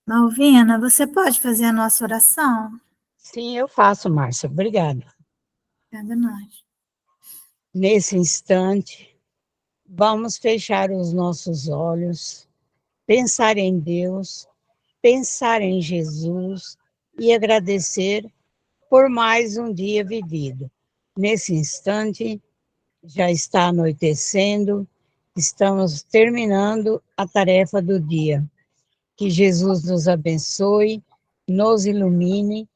Malvina, você pode fazer a nossa oração? Sim, eu faço, Márcia. Obrigada. Obrigada, nós. Nesse instante, vamos fechar os nossos olhos, pensar em Deus, pensar em Jesus e agradecer por mais um dia vivido. Nesse instante, já está anoitecendo, estamos terminando a tarefa do dia. Que Jesus nos abençoe, nos ilumine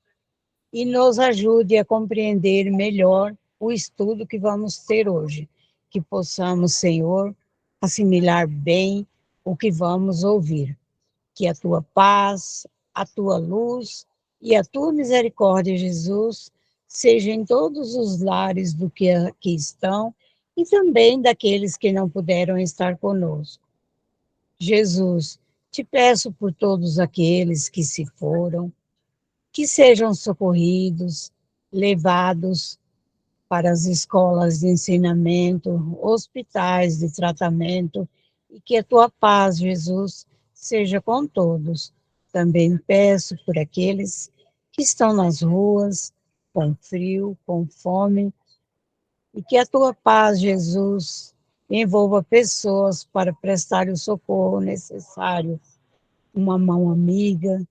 e nos ajude a compreender melhor o estudo que vamos ter hoje. Que possamos, Senhor, assimilar bem o que vamos ouvir. Que a tua paz, a tua luz e a tua misericórdia, Jesus, seja em todos os lares do que aqui estão e também daqueles que não puderam estar conosco. Jesus, te peço por todos aqueles que se foram, que sejam socorridos, levados para as escolas de ensinamento, hospitais de tratamento, e que a tua paz, Jesus, seja com todos. Também peço por aqueles que estão nas ruas, com frio, com fome, e que a tua paz, Jesus, envolva pessoas para prestar o socorro necessário, uma mão amiga,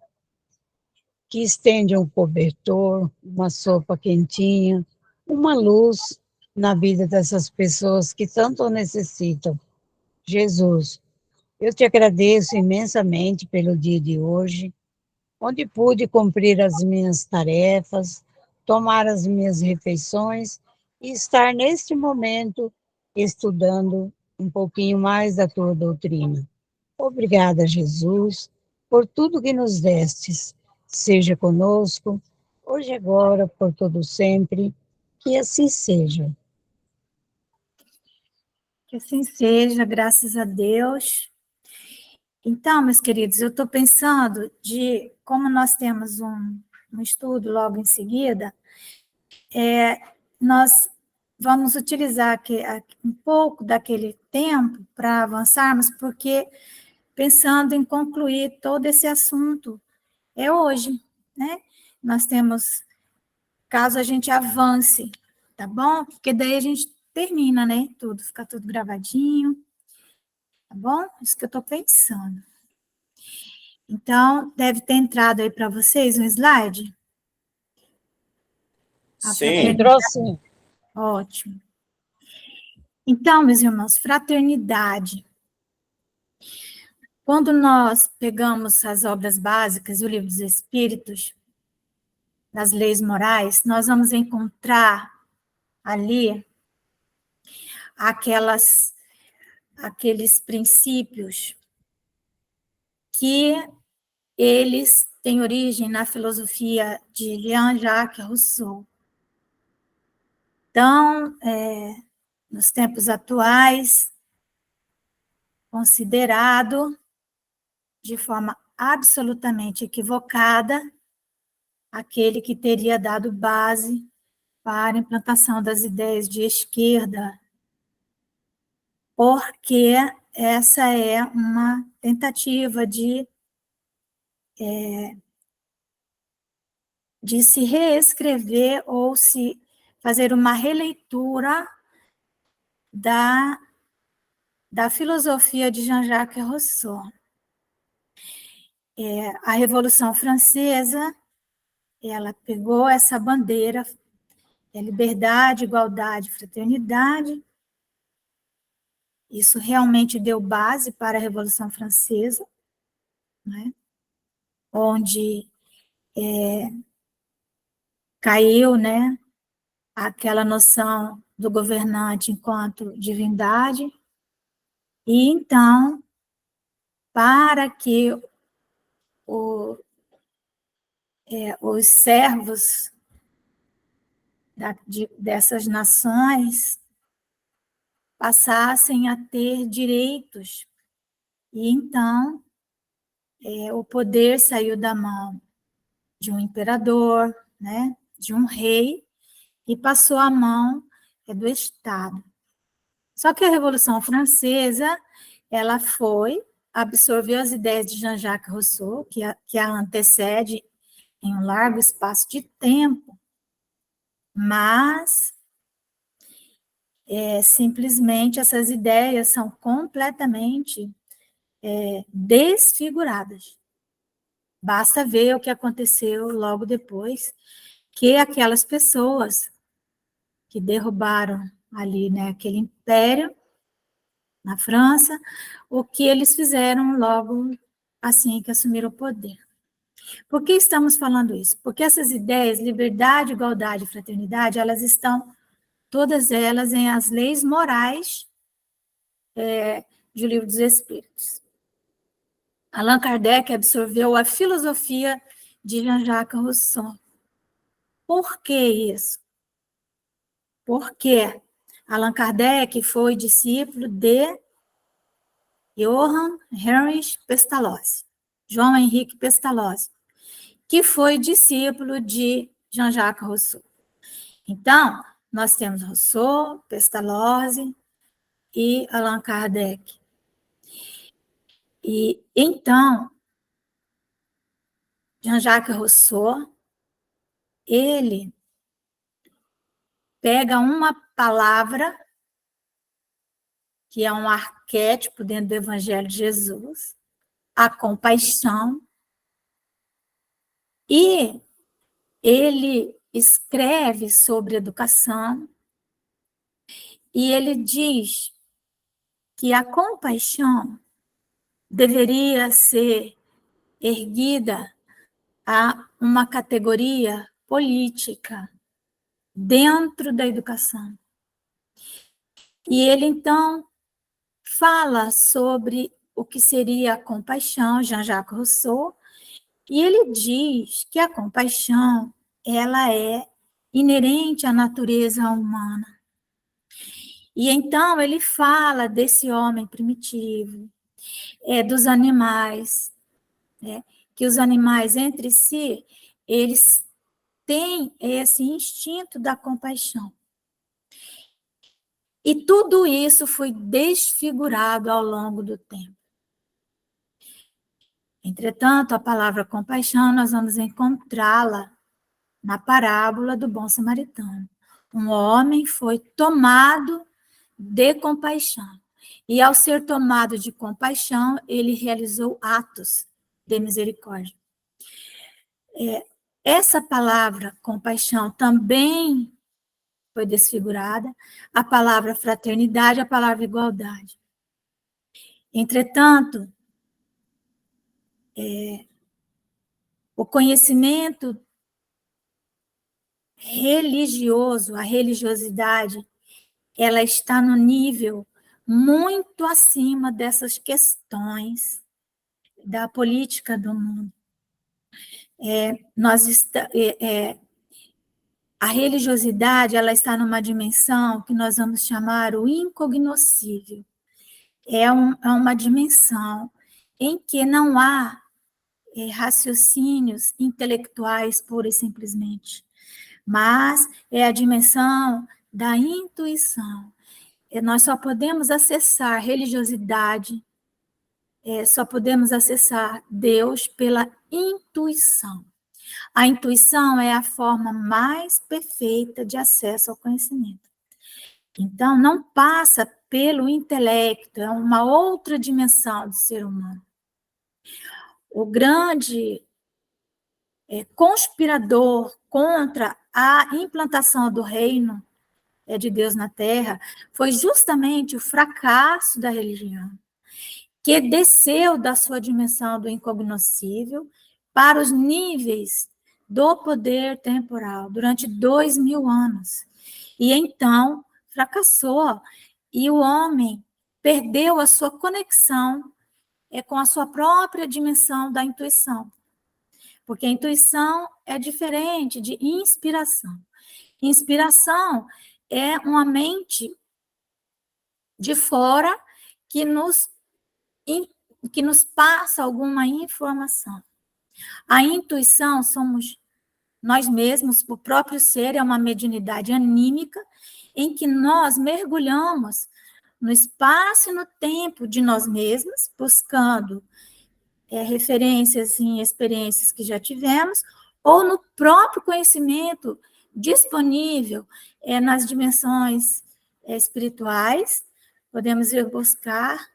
que estende um cobertor, uma sopa quentinha, uma luz na vida dessas pessoas que tanto necessitam. Jesus, eu te agradeço imensamente pelo dia de hoje, onde pude cumprir as minhas tarefas, tomar as minhas refeições e estar neste momento estudando um pouquinho mais da tua doutrina. Obrigada, Jesus, por tudo que nos destes. Seja conosco, hoje e agora, por todo sempre, que assim seja. Que assim seja, graças a Deus. Então, meus queridos, eu estou pensando de como nós temos um estudo logo em seguida, nós vamos utilizar um pouco daquele tempo para avançarmos, porque pensando em concluir todo esse assunto é hoje, né? Nós temos, caso a gente avance, tá bom? Porque daí a gente termina, né? Tudo, fica tudo gravadinho, tá bom? Isso que eu estou pensando. Então, deve ter entrado aí para vocês um slide. A Sim, Entrou fraternidade. sim. Ótimo. Então, meus irmãos, fraternidade. Quando nós pegamos as obras básicas, o livro dos Espíritos, das leis morais, nós vamos encontrar ali aqueles princípios que eles têm origem na filosofia de Jean-Jacques Rousseau. Então, nos tempos atuais, considerado de forma absolutamente equivocada aquele que teria dado base para a implantação das ideias de esquerda, porque essa é uma tentativa de se reescrever ou se fazer uma releitura da filosofia de Jean-Jacques Rousseau. A Revolução Francesa, ela pegou essa bandeira, liberdade, igualdade, fraternidade. Isso realmente deu base para a Revolução Francesa, né? Onde caiu, né, aquela noção do governante enquanto divindade. E então, para que os servos dessas nações passassem a ter direitos. E então, o poder saiu da mão de um imperador, né, de um rei, e passou à mão do Estado. Só que a Revolução Francesa, ela foi absorveu as ideias de Jean-Jacques Rousseau, que a antecede em um largo espaço de tempo, mas simplesmente essas ideias são completamente desfiguradas. Basta ver o que aconteceu logo depois, que aquelas pessoas que derrubaram ali, né, aquele império na França, o que eles fizeram logo assim que assumiram o poder. Por que estamos falando isso? Porque essas ideias, liberdade, igualdade e fraternidade, elas estão, todas elas, em as leis morais do Livro dos Espíritos. Allan Kardec absorveu a filosofia de Jean-Jacques Rousseau. Por que isso? Porque Allan Kardec foi discípulo de Johann Heinrich Pestalozzi, João Henrique Pestalozzi, que foi discípulo de Jean-Jacques Rousseau. Então, nós temos Rousseau, Pestalozzi e Allan Kardec. E então, Jean-Jacques Rousseau, ele pega uma palavra que é um arquétipo dentro do Evangelho de Jesus, a compaixão, e ele escreve sobre educação, e ele diz que a compaixão deveria ser erguida a uma categoria política dentro da educação. E ele, então, fala sobre o que seria a compaixão, Jean-Jacques Rousseau, e ele diz que a compaixão, ela é inerente à natureza humana. E então ele fala desse homem primitivo, dos animais, que os animais entre si, eles têm esse instinto da compaixão. E tudo isso foi desfigurado ao longo do tempo. Entretanto, a palavra compaixão, nós vamos encontrá-la na parábola do bom samaritano. Um homem foi tomado de compaixão. E ao ser tomado de compaixão, ele realizou atos de misericórdia. Essa palavra compaixão também foi desfigurada, a palavra fraternidade, a palavra igualdade. Entretanto, o conhecimento religioso, a religiosidade, ela está no nível muito acima dessas questões da política do mundo. A religiosidade, ela está numa dimensão que nós vamos chamar o incognoscível. É uma dimensão em que não há raciocínios intelectuais pura e simplesmente, mas é a dimensão da intuição. Nós só podemos acessar religiosidade, só podemos acessar Deus pela intuição. A intuição é a forma mais perfeita de acesso ao conhecimento. Então, não passa pelo intelecto, é uma outra dimensão do ser humano. O grande conspirador contra a implantação do reino de Deus na Terra foi justamente o fracasso da religião, que desceu da sua dimensão do incognoscível para os níveis do poder temporal durante 2000 anos. E então fracassou, e o homem perdeu a sua conexão com a sua própria dimensão da intuição. Porque a intuição é diferente de inspiração. Inspiração é uma mente de fora que nos passa alguma informação. A intuição somos nós mesmos, o próprio ser é uma mediunidade anímica em que nós mergulhamos no espaço e no tempo de nós mesmos, buscando referências em experiências que já tivemos, ou no próprio conhecimento disponível nas dimensões espirituais, podemos ir buscar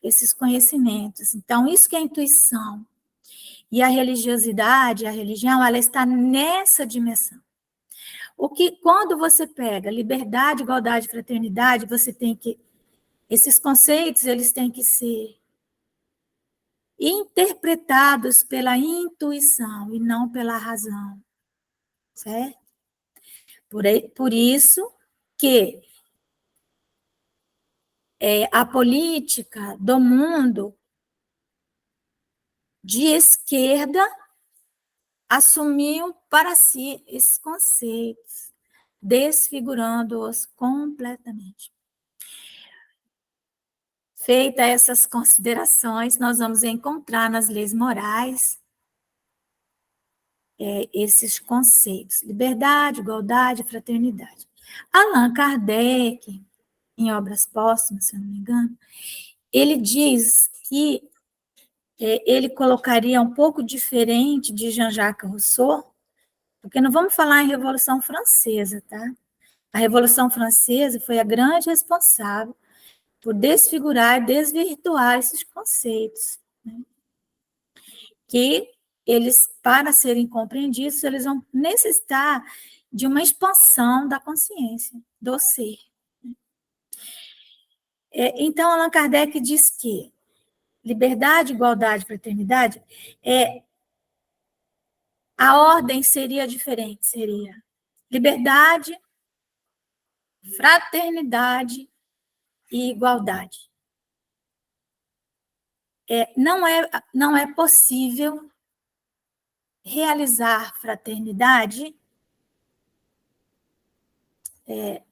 esses conhecimentos. Então, isso que é a intuição. E a religiosidade, a religião, ela está nessa dimensão. O que, quando você pega liberdade, igualdade, fraternidade, você tem que... Esses conceitos, eles têm que ser interpretados pela intuição e não pela razão, certo? Por isso que a política do mundo de esquerda assumiu para si esses conceitos, desfigurando-os completamente. Feitas essas considerações, nós vamos encontrar nas leis morais esses conceitos: liberdade, igualdade, fraternidade. Allan Kardec, em Obras Póstumas, se eu não me engano, ele diz que ele colocaria um pouco diferente de Jean-Jacques Rousseau, porque não vamos falar em Revolução Francesa, tá? A Revolução Francesa foi a grande responsável por desfigurar e desvirtuar esses conceitos, né? Que eles, para serem compreendidos, eles vão necessitar de uma expansão da consciência, do ser. Então, Allan Kardec diz que liberdade, igualdade, fraternidade, a ordem seria diferente, seria liberdade, fraternidade e igualdade. Não é possível realizar fraternidade,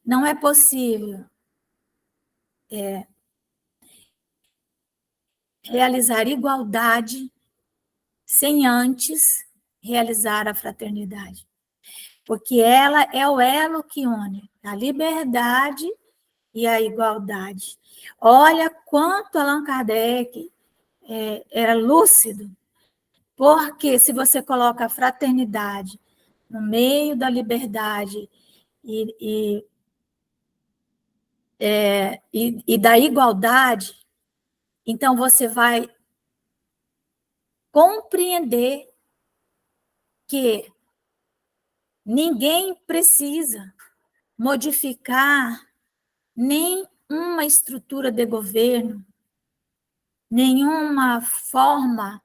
não é possível realizar igualdade sem antes realizar a fraternidade, porque ela é o elo que une a liberdade e a igualdade. Olha quanto Allan Kardec era lúcido, porque se você coloca a fraternidade no meio da liberdade e da igualdade, então você vai compreender que ninguém precisa modificar nenhuma estrutura de governo, nenhuma forma,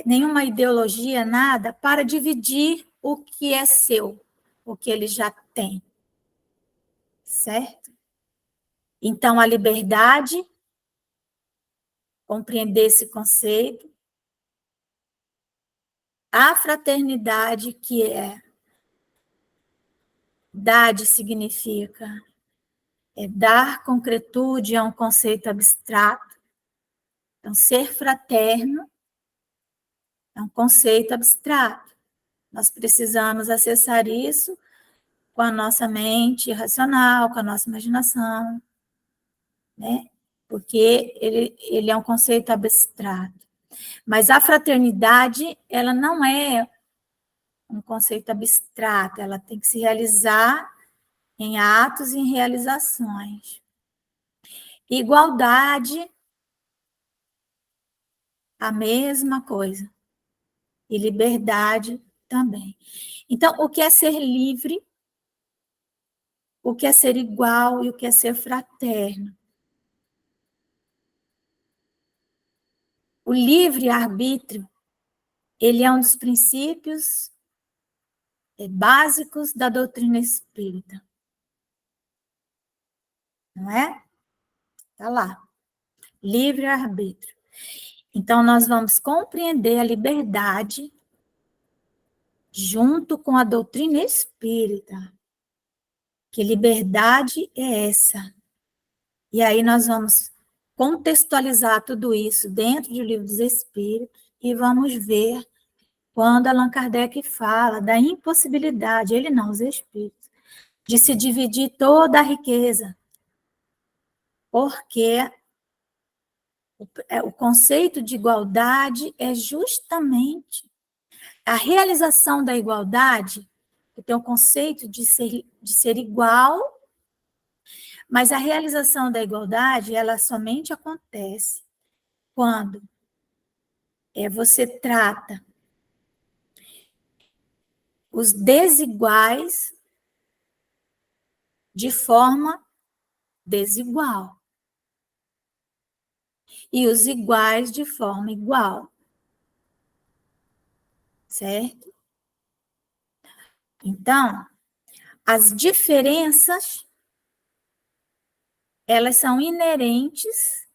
nenhuma ideologia, nada, para dividir o que é seu, o que ele já tem. Certo? Então, a liberdade, compreender esse conceito, a fraternidade, que dade significa dar concretude a um conceito abstrato. Então, ser fraterno é um conceito abstrato. Nós precisamos acessar isso com a nossa mente racional, com a nossa imaginação, né? Porque ele é um conceito abstrato. Mas a fraternidade, ela não é um conceito abstrato, ela tem que se realizar em atos e em realizações. Igualdade, a mesma coisa. E liberdade também. Então, o que é ser livre, o que é ser igual e o que é ser fraterno? O livre-arbítrio, ele é um dos princípios básicos da doutrina espírita. Não é? Está lá. Livre-arbítrio. Então, nós vamos compreender a liberdade junto com a doutrina espírita. Que liberdade é essa? E aí nós vamos contextualizar tudo isso dentro do Livro dos Espíritos e vamos ver quando Allan Kardec fala da impossibilidade, ele não, os espíritos, de se dividir toda a riqueza. porque o conceito de igualdade é justamente a realização da igualdade, que tem o conceito de ser igual, mas a realização da igualdade, ela somente acontece quando você trata os desiguais de forma desigual e os iguais de forma igual, certo? Então, as diferenças, elas são inerentes,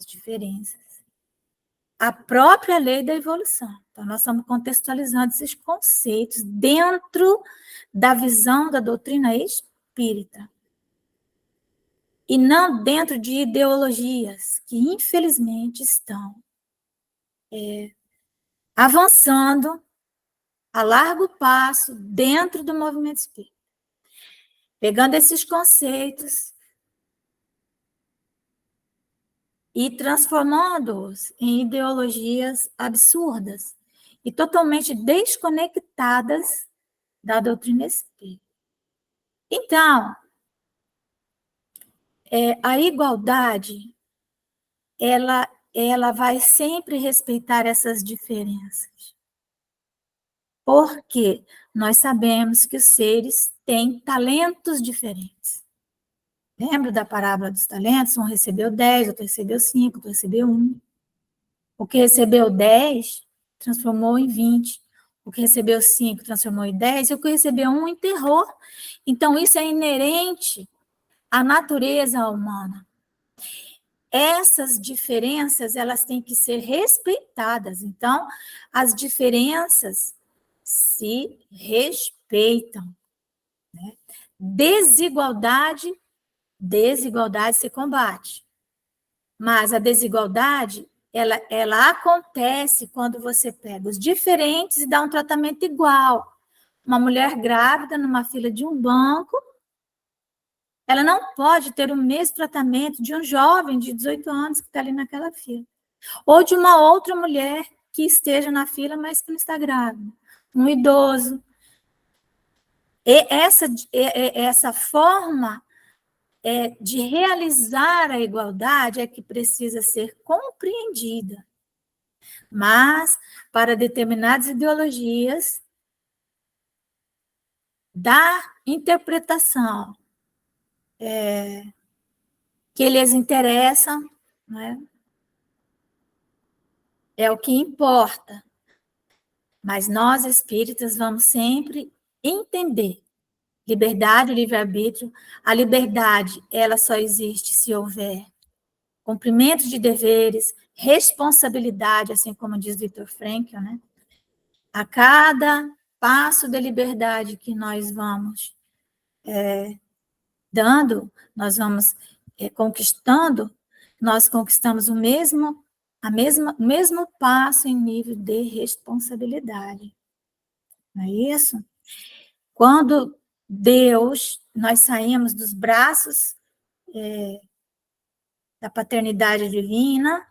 as diferenças, à própria lei da evolução. Então, nós estamos contextualizando esses conceitos dentro da visão da doutrina espírita. E não dentro de ideologias que, infelizmente, estão avançando a largo passo dentro do movimento espírita. Pegando esses conceitos e transformando-os em ideologias absurdas e totalmente desconectadas da doutrina espírita. Então, a igualdade, ela vai sempre respeitar essas diferenças. Porque nós sabemos que os seres têm talentos diferentes. Lembra da parábola dos talentos? Um recebeu 10, outro recebeu 5, outro recebeu 1. O que recebeu 10 transformou em 20. O que recebeu 5 transformou em 10. E o que recebeu 1 enterrou. Então, isso é inerente à natureza humana. Essas diferenças, elas têm que ser respeitadas. Então, as diferenças se respeitam. Né? Desigualdade se combate. Mas a desigualdade, ela acontece quando você pega os diferentes e dá um tratamento igual. Uma mulher grávida numa fila de um banco, ela não pode ter o mesmo tratamento de um jovem de 18 anos que está ali naquela fila. Ou de uma outra mulher que esteja na fila, mas que não está grávida. Um idoso. E essa forma de realizar a igualdade é que precisa ser compreendida. Mas, para determinadas ideologias, da interpretação que lhes interessa, né, é o que importa. Mas nós, espíritas, vamos sempre entender liberdade e livre-arbítrio. A liberdade, ela só existe se houver cumprimento de deveres, responsabilidade, assim como diz Viktor Frankl, né? A cada passo da liberdade que nós vamos dando, nós vamos conquistando, nós conquistamos o mesmo passo em nível de responsabilidade. Não é isso? Quando nós saímos dos braços da paternidade divina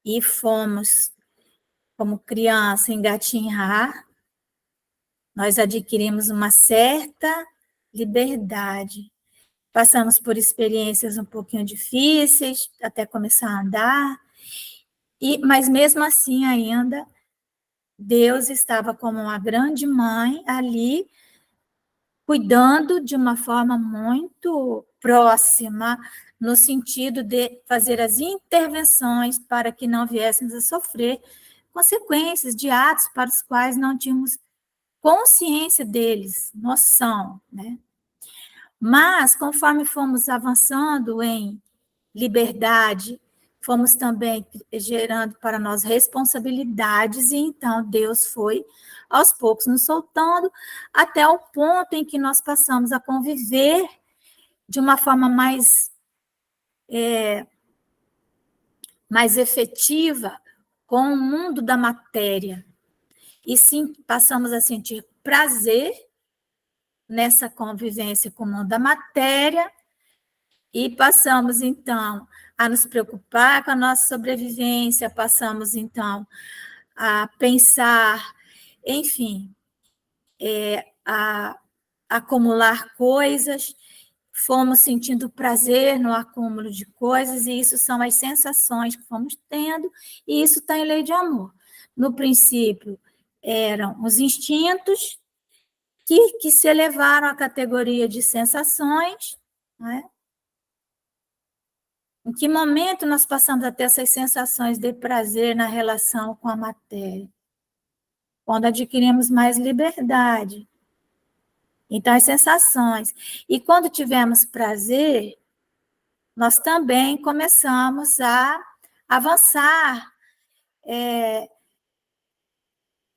e fomos, como criança, engatinhar, nós adquirimos uma certa liberdade. Passamos por experiências um pouquinho difíceis, até começar a andar, mas mesmo assim ainda, Deus estava como uma grande mãe ali, cuidando de uma forma muito próxima, no sentido de fazer as intervenções para que não viéssemos a sofrer consequências de atos para os quais não tínhamos consciência deles, noção, né? Mas, conforme fomos avançando em liberdade, fomos também gerando para nós responsabilidades, e então Deus foi, aos poucos, nos soltando, até o ponto em que nós passamos a conviver de uma forma mais efetiva com o mundo da matéria. E sim, passamos a sentir prazer nessa convivência com o mundo da matéria e passamos, então, a nos preocupar com a nossa sobrevivência, passamos, então, a pensar, enfim, a acumular coisas, fomos sentindo prazer no acúmulo de coisas, e isso são as sensações que fomos tendo, e isso está em lei de amor. No princípio, eram os instintos que se elevaram à categoria de sensações, né? Em que momento nós passamos a ter essas sensações de prazer na relação com a matéria? Quando adquirimos mais liberdade. Então, as sensações. E quando tivemos prazer, nós também começamos a avançar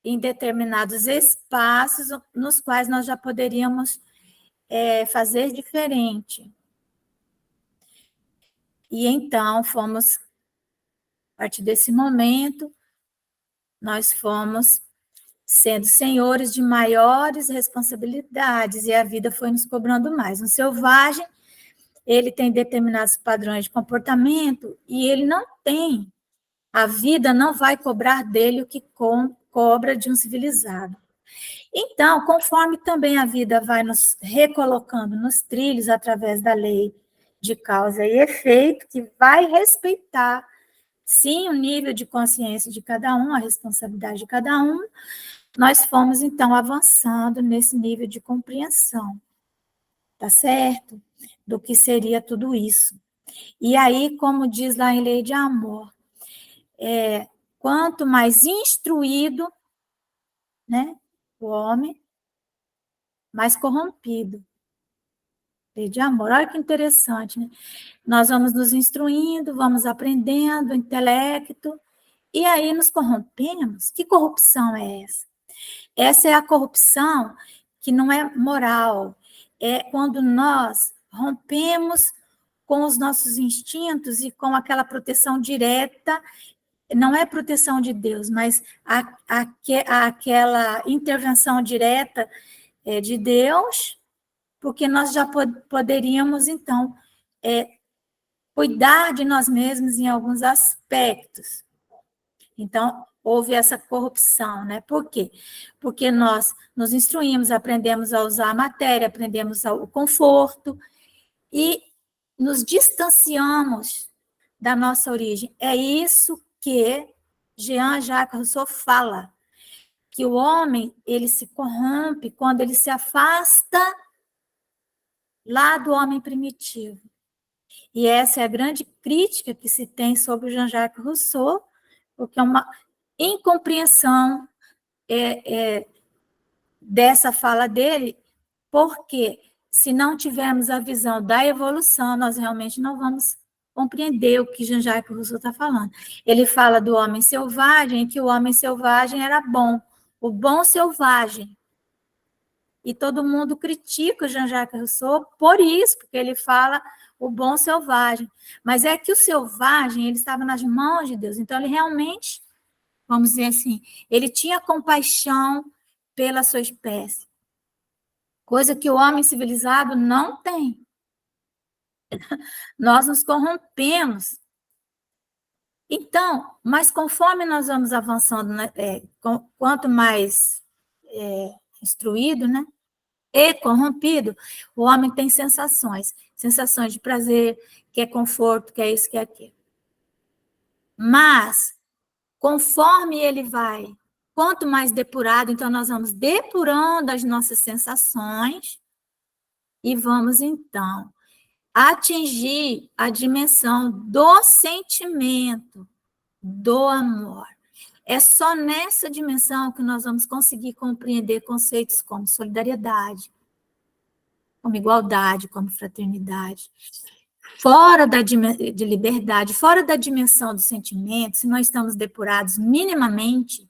em determinados espaços nos quais nós já poderíamos fazer diferente. E então, a partir desse momento, nós fomos sendo senhores de maiores responsabilidades, e a vida foi nos cobrando mais. Um selvagem, ele tem determinados padrões de comportamento, e ele não tem, a vida não vai cobrar dele o que cobra de um civilizado. Então, conforme também a vida vai nos recolocando nos trilhos através da lei de causa e efeito, que vai respeitar, sim, o nível de consciência de cada um, a responsabilidade de cada um, nós fomos, então, avançando nesse nível de compreensão, tá certo? Do que seria tudo isso. E aí, como diz lá em Lei de Amor, quanto mais instruído, né, o homem, mais corrompido. Lei de Amor, olha que interessante, né? Nós vamos nos instruindo, vamos aprendendo, intelecto, e aí nos corrompemos. Que corrupção é essa? Essa é a corrupção que não é moral, é quando nós rompemos com os nossos instintos e com aquela proteção direta, não é proteção de Deus, mas aquela intervenção direta de Deus, porque nós já poderíamos, então, cuidar de nós mesmos em alguns aspectos. Então, houve essa corrupção, né? Por quê? Porque nós nos instruímos, aprendemos a usar a matéria, aprendemos o conforto e nos distanciamos da nossa origem. É isso que Jean-Jacques Rousseau fala, que o homem, ele se corrompe quando ele se afasta lá do homem primitivo. E essa é a grande crítica que se tem sobre o Jean-Jacques Rousseau, porque é uma incompreensão dessa fala dele, porque se não tivermos a visão da evolução, nós realmente não vamos compreender o que Jean-Jacques Rousseau está falando. Ele fala do homem selvagem, que o homem selvagem era bom, o bom selvagem. E todo mundo critica o Jean-Jacques Rousseau por isso, porque ele fala o bom selvagem. Mas é que o selvagem, ele estava nas mãos de Deus, então ele realmente, vamos dizer assim, ele tinha compaixão pela sua espécie, coisa que o homem civilizado não tem. Nós nos corrompemos. Então, mas conforme nós vamos avançando, né, quanto mais instruído, né, e corrompido, o homem tem sensações de prazer, que é conforto, que é isso, que é aquilo. Mas, conforme ele vai, quanto mais depurado, então nós vamos depurando as nossas sensações e vamos, então, atingir a dimensão do sentimento, do amor. É só nessa dimensão que nós vamos conseguir compreender conceitos como solidariedade, como igualdade, como fraternidade. Fora de liberdade, fora da dimensão do sentimento, se nós estamos depurados minimamente,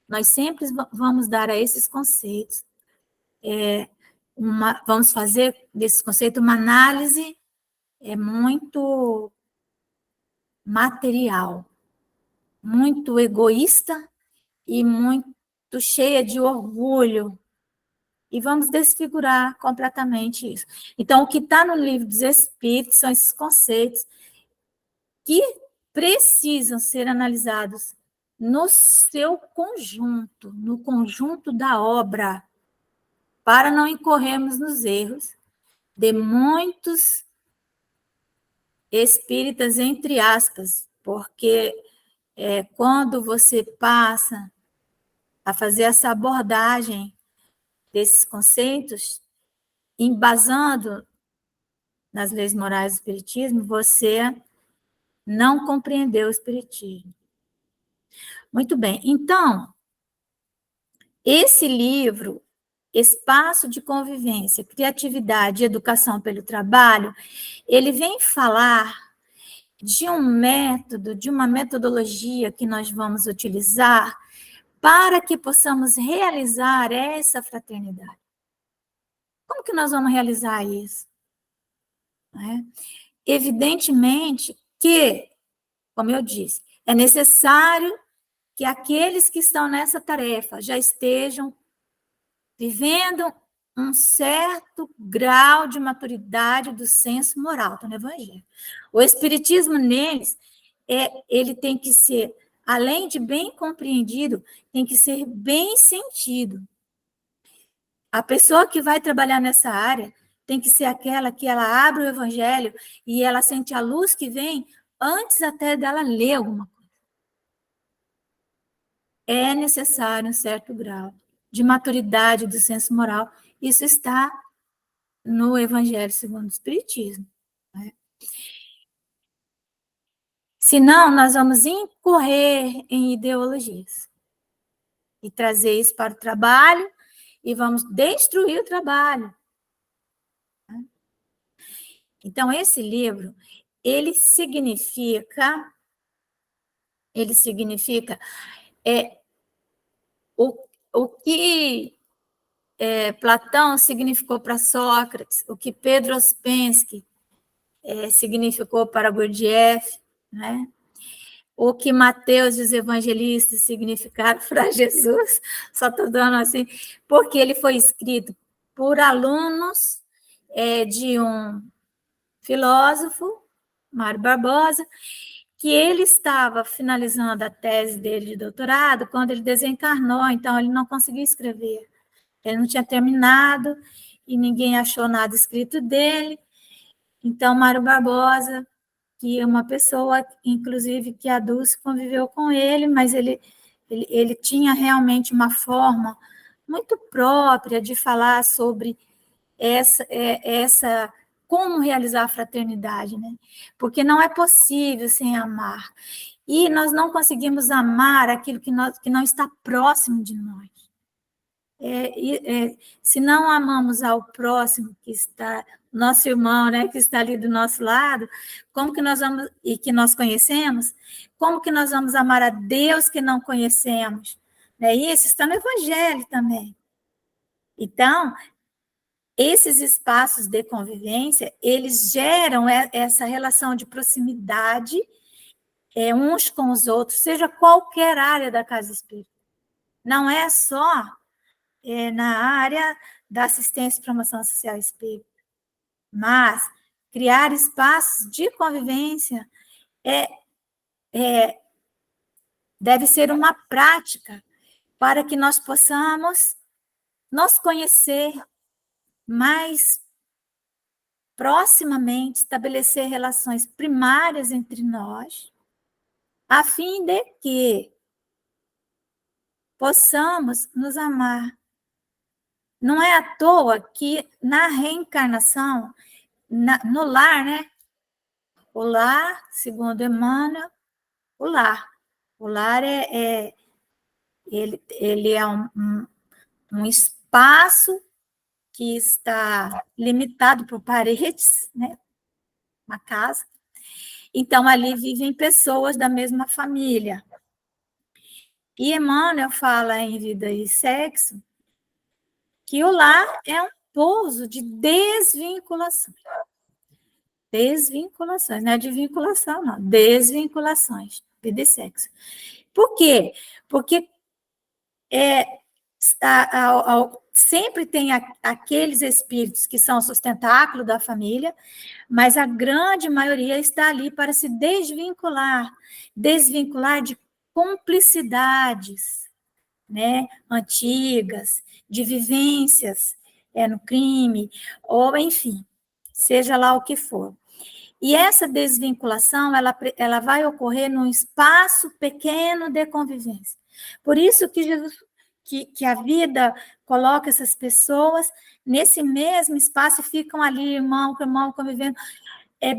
nós sempre vamos dar a esses conceitos, vamos fazer desses conceitos uma análise muito material, muito egoísta e muito cheia de orgulho, e vamos desfigurar completamente isso. Então, o que está no livro dos Espíritos são esses conceitos que precisam ser analisados no seu conjunto, no conjunto da obra, para não incorrermos nos erros de muitos espíritas, entre aspas, porque quando você passa a fazer essa abordagem desses conceitos, embasando nas leis morais do Espiritismo, você não compreendeu o Espiritismo. Muito bem, então, esse livro, Espaço de Convivência, Criatividade e Educação pelo Trabalho, ele vem falar de um método, de uma metodologia que nós vamos utilizar para que possamos realizar essa fraternidade. Como que nós vamos realizar isso? Evidentemente que, como eu disse, é necessário que aqueles que estão nessa tarefa já estejam vivendo um certo grau de maturidade do senso moral, está no Evangelho. O Espiritismo neles, ele tem que ser, além de bem compreendido, tem que ser bem sentido. A pessoa que vai trabalhar nessa área tem que ser aquela que ela abre o Evangelho e ela sente a luz que vem antes até dela ler alguma coisa. É necessário um certo grau de maturidade do senso moral. Isso está no Evangelho segundo o Espiritismo. Né? Senão, nós vamos incorrer em ideologias e trazer isso para o trabalho e vamos destruir o trabalho. Então, esse livro, ele significa o que Platão significou para Sócrates, o que Pedro Ouspensky significou para Gurdjieff, né? O que Mateus e os evangelistas significaram para Jesus, só estou dando assim, porque ele foi escrito por alunos de um filósofo, Mário Barbosa, que ele estava finalizando a tese dele de doutorado quando ele desencarnou, então ele não conseguiu escrever. Ele não tinha terminado e ninguém achou nada escrito dele. Então, Mário Barbosa, que é uma pessoa, inclusive, que a Dulce conviveu com ele, mas ele tinha realmente uma forma muito própria de falar sobre essa como realizar a fraternidade, né? Porque não é possível sem amar. E nós não conseguimos amar aquilo que não está próximo de nós. Se não amamos ao próximo que está, nosso irmão, né, que está ali do nosso lado, como que nós vamos, e que nós conhecemos, como que nós vamos amar a Deus que não conhecemos? Né? Isso está no Evangelho também. Então, esses espaços de convivência, eles geram essa relação de proximidade uns com os outros, seja qualquer área da casa espírita. Não é só na área da assistência e promoção social espírita, mas criar espaços de convivência deve ser uma prática para que nós possamos nos conhecer mais proximamente, estabelecer relações primárias entre nós, a fim de que possamos nos amar. Não é à toa que na reencarnação, no lar, né? O lar, segundo Emmanuel, o lar. O lar ele é um espaço que está limitado por paredes, né? Uma casa. Então, ali vivem pessoas da mesma família. E Emmanuel fala em Vida e Sexo que o lar é um pouso de desvinculação. Desvinculações, não é de vinculação, não. Desvinculações, vida e sexo. Por quê? Porque sempre tem aqueles espíritos que são o sustentáculo da família, mas a grande maioria está ali para se desvincular de cumplicidades, né, antigas, de vivências no crime, ou enfim, seja lá o que for. E essa desvinculação, ela vai ocorrer num espaço pequeno de convivência. Por isso que Jesus, que a vida coloca essas pessoas nesse mesmo espaço e ficam ali, irmão com irmão, convivendo.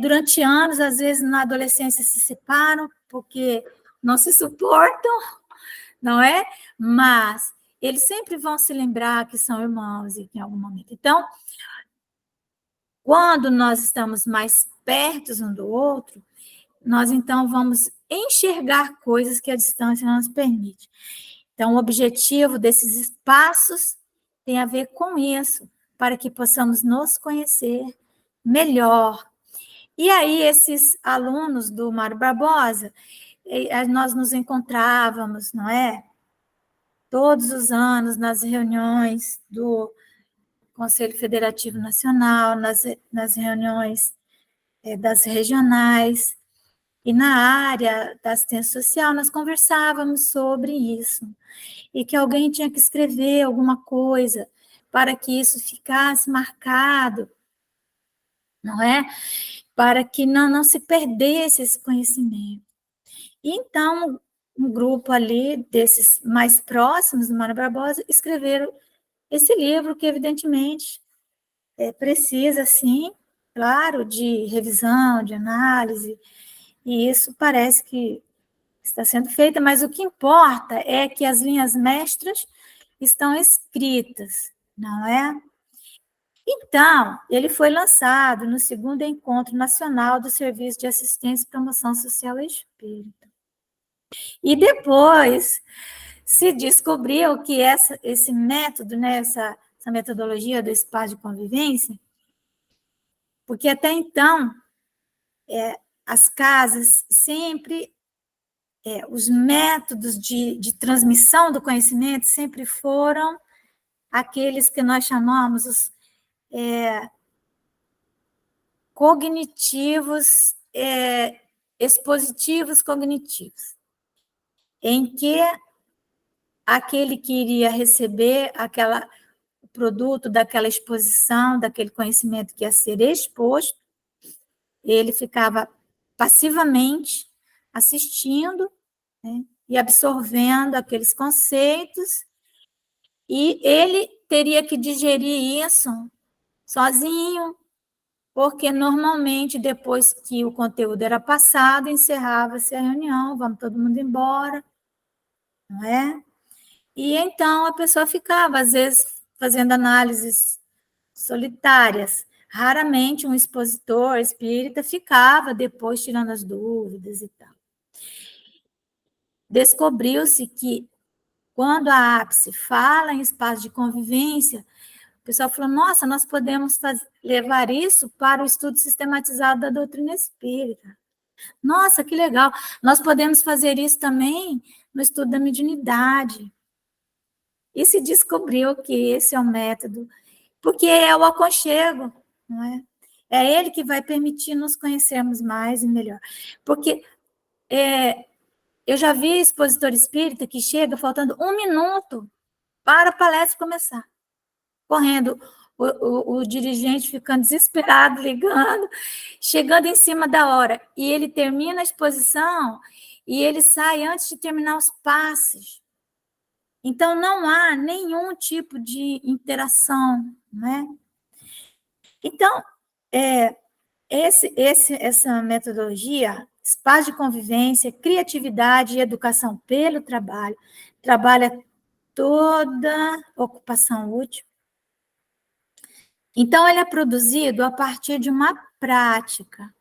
Durante anos, às vezes, na adolescência, se separam, porque não se suportam, não é? Mas eles sempre vão se lembrar que são irmãos em algum momento. Então, quando nós estamos mais perto um do outro, nós então vamos enxergar coisas que a distância não nos permite. Então, o objetivo desses espaços tem a ver com isso, para que possamos nos conhecer melhor. E aí, esses alunos do Mário Barbosa, nós nos encontrávamos, não é? Todos os anos nas reuniões do Conselho Federativo Nacional, nas reuniões das regionais, e na área da assistência social, nós conversávamos sobre isso, e que alguém tinha que escrever alguma coisa para que isso ficasse marcado, não é? Para que não se perdesse esse conhecimento. E então, um grupo ali desses mais próximos do Mário Barbosa escreveram esse livro que, evidentemente, precisa, sim, claro, de revisão, de análise, e isso parece que está sendo feito, mas o que importa é que as linhas mestras estão escritas, não é? Então, ele foi lançado no 2º Encontro Nacional do Serviço de Assistência e Promoção Social Espírita. E depois se descobriu que esse método, né, essa metodologia do espaço de convivência, porque até então, as casas sempre, os métodos de transmissão do conhecimento sempre foram aqueles que nós chamamos os cognitivos, expositivos cognitivos, em que aquele que iria receber o produto daquela exposição, daquele conhecimento que ia ser exposto, ele ficava passivamente assistindo, né, e absorvendo aqueles conceitos, e ele teria que digerir isso sozinho, porque normalmente, depois que o conteúdo era passado, encerrava-se a reunião, vamos todo mundo embora, não é? E então a pessoa ficava, às vezes, fazendo análises solitárias. Raramente um expositor espírita ficava depois tirando as dúvidas e tal. Descobriu-se que, quando a ápice fala em espaço de convivência, o pessoal falou, nossa, nós podemos levar isso para o estudo sistematizado da doutrina espírita. Nossa, que legal! Nós podemos fazer isso também no estudo da mediunidade. E se descobriu que esse é o método, porque é o aconchego, não é? É ele que vai permitir nos conhecermos mais e melhor. Porque eu já vi expositor espírita que chega faltando 1 minuto para a palestra começar. Correndo, o dirigente ficando desesperado, ligando, chegando em cima da hora. E ele termina a exposição e ele sai antes de terminar os passes. Então, não há nenhum tipo de interação, né? Então, essa metodologia, espaço de convivência, criatividade e educação pelo trabalho, trabalha toda ocupação útil. Então, ele é produzido a partir de uma prática.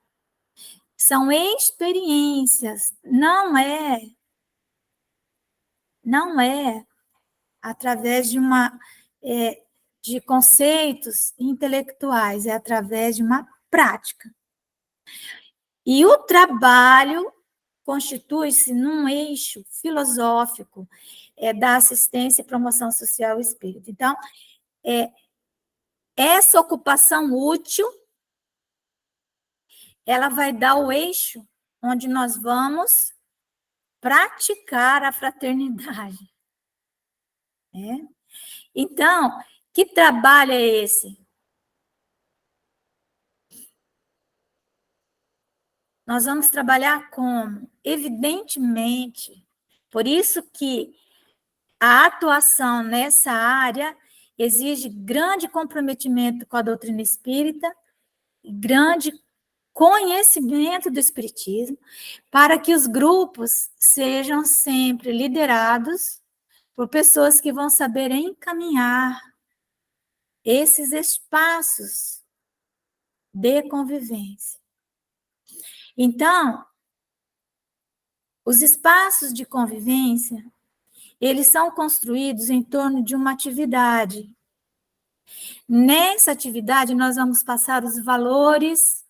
São experiências, não é através de conceitos intelectuais, é através de uma prática. E o trabalho constitui-se num eixo filosófico da assistência e promoção social espírita. Então, essa ocupação útil, ela vai dar o eixo onde nós vamos praticar a fraternidade. Né? Então, que trabalho é esse? Nós vamos trabalhar como? Evidentemente, por isso que a atuação nessa área exige grande comprometimento com a doutrina espírita, grande conhecimento do espiritismo, para que os grupos sejam sempre liderados por pessoas que vão saber encaminhar esses espaços de convivência. Então, os espaços de convivência, eles são construídos em torno de uma atividade. Nessa atividade, nós vamos passar os valores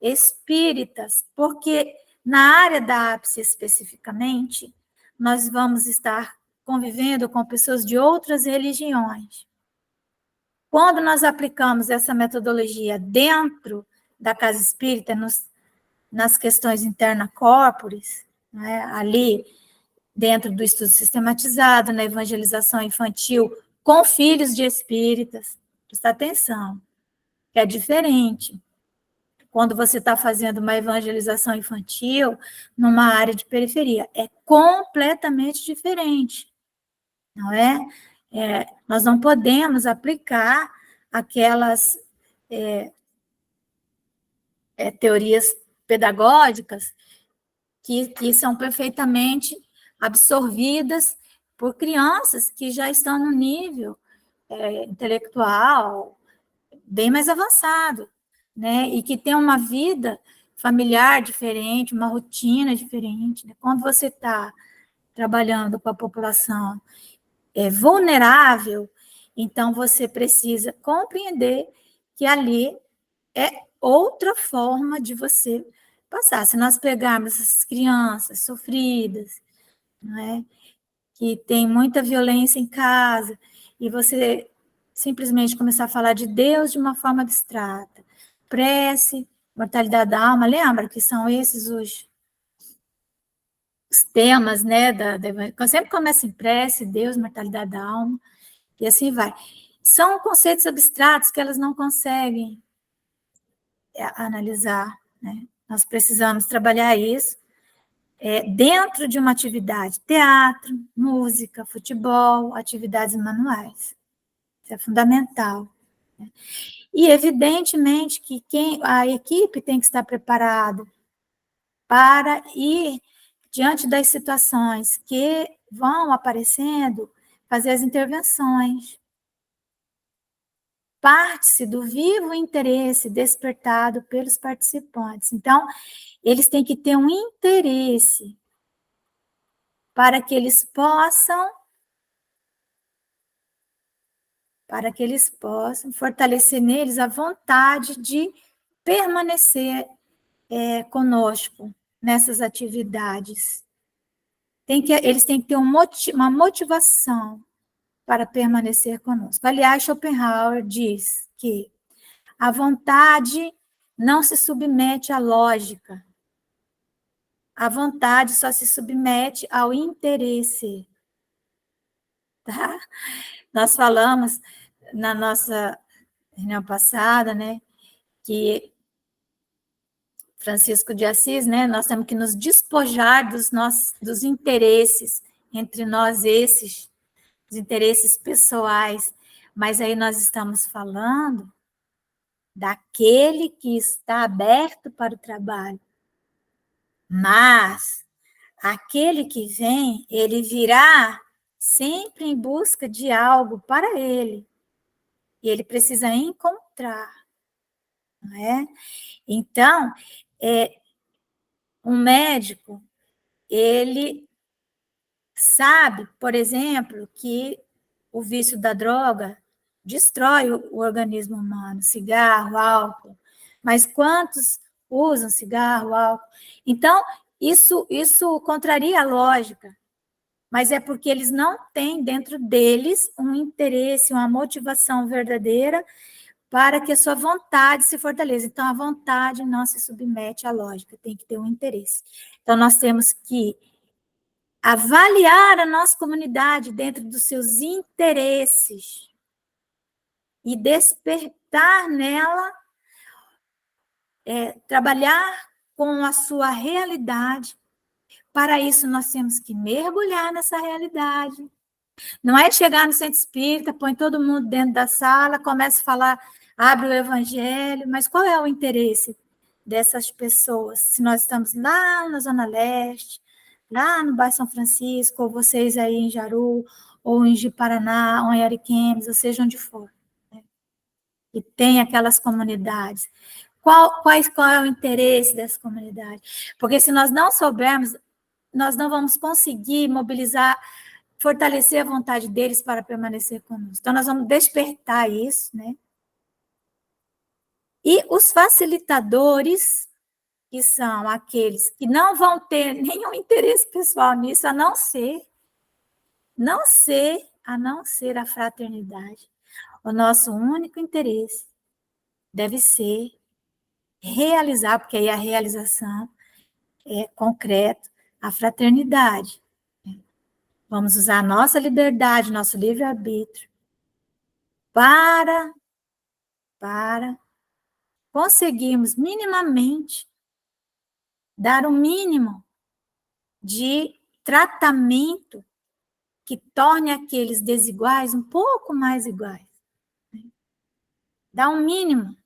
espíritas, porque na área da ápice especificamente, nós vamos estar convivendo com pessoas de outras religiões. Quando nós aplicamos essa metodologia dentro da casa espírita, nas questões interna corporis, né, ali dentro do estudo sistematizado, na evangelização infantil, com filhos de espíritas, presta atenção, que é diferente. Quando você está fazendo uma evangelização infantil numa área de periferia, é completamente diferente, não é? Nós não podemos aplicar aquelas teorias pedagógicas que são perfeitamente absorvidas por crianças que já estão no nível intelectual bem mais avançado, né? E que tem uma vida familiar diferente, uma rotina diferente. Né? Quando você está trabalhando com a população vulnerável, então você precisa compreender que ali é outra forma de você passar. Se nós pegarmos essas crianças sofridas, né, que tem muita violência em casa, e você simplesmente começar a falar de Deus de uma forma abstrata, prece, mortalidade da alma, lembra que são esses os temas, né, sempre começa em prece, Deus, mortalidade da alma, e assim vai. São conceitos abstratos que elas não conseguem analisar, né? Nós precisamos trabalhar isso dentro de uma atividade, teatro, música, futebol, atividades manuais. Isso é fundamental. Né? E, evidentemente, que a equipe tem que estar preparada para ir diante das situações que vão aparecendo, fazer as intervenções. Parte-se do vivo interesse despertado pelos participantes. Então, eles têm que ter um interesse para que eles possam fortalecer neles a vontade de permanecer conosco nessas atividades. Eles têm que ter uma motivação para permanecer conosco. Aliás, Schopenhauer diz que a vontade não se submete à lógica. A vontade só se submete ao interesse. Tá? Nós falamos na nossa reunião passada, né, que Francisco de Assis, né, nós temos que nos despojar dos interesses entre nós, os interesses pessoais, mas aí nós estamos falando daquele que está aberto para o trabalho. Mas aquele que vem, ele virá sempre em busca de algo para ele. E ele precisa encontrar, não é? Então, um médico, ele sabe, por exemplo, que o vício da droga destrói o organismo humano, cigarro, álcool. Mas quantos usam cigarro, álcool? Então, Isso contraria a lógica, mas é porque eles não têm dentro deles um interesse, uma motivação verdadeira para que a sua vontade se fortaleça. Então, a vontade não se submete à lógica, tem que ter um interesse. Então, nós temos que avaliar a nossa comunidade dentro dos seus interesses e despertar nela, trabalhar com a sua realidade. Para isso, nós temos que mergulhar nessa realidade. Não é chegar no centro espírita, põe todo mundo dentro da sala, começa a falar, abre o evangelho, mas qual é o interesse dessas pessoas? Se nós estamos lá na Zona Leste, lá no bairro São Francisco, ou vocês aí em Jaru, ou em Ji-Paraná, ou em Ariquemes, ou seja, onde for, né? E tem aquelas comunidades. Qual é o interesse dessa comunidade? Porque se nós não soubermos, nós não vamos conseguir mobilizar, fortalecer a vontade deles para permanecer conosco. Então, nós vamos despertar isso, né? E os facilitadores, que são aqueles que não vão ter nenhum interesse pessoal nisso, a não ser a fraternidade. O nosso único interesse deve ser realizar, porque aí a realização é concreto, a fraternidade. Vamos usar a nossa liberdade, nosso livre-arbítrio, para conseguirmos minimamente dar um mínimo de tratamento que torne aqueles desiguais um pouco mais iguais. Dar um mínimo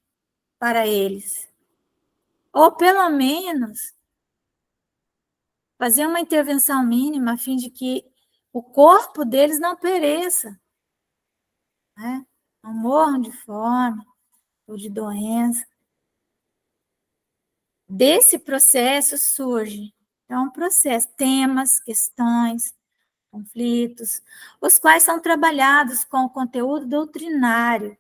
para eles. Ou, pelo menos, fazer uma intervenção mínima a fim de que o corpo deles não pereça, né? Não morram de fome ou de doença. Desse processo surge, então, um processo, temas, questões, conflitos, os quais são trabalhados com o conteúdo doutrinário,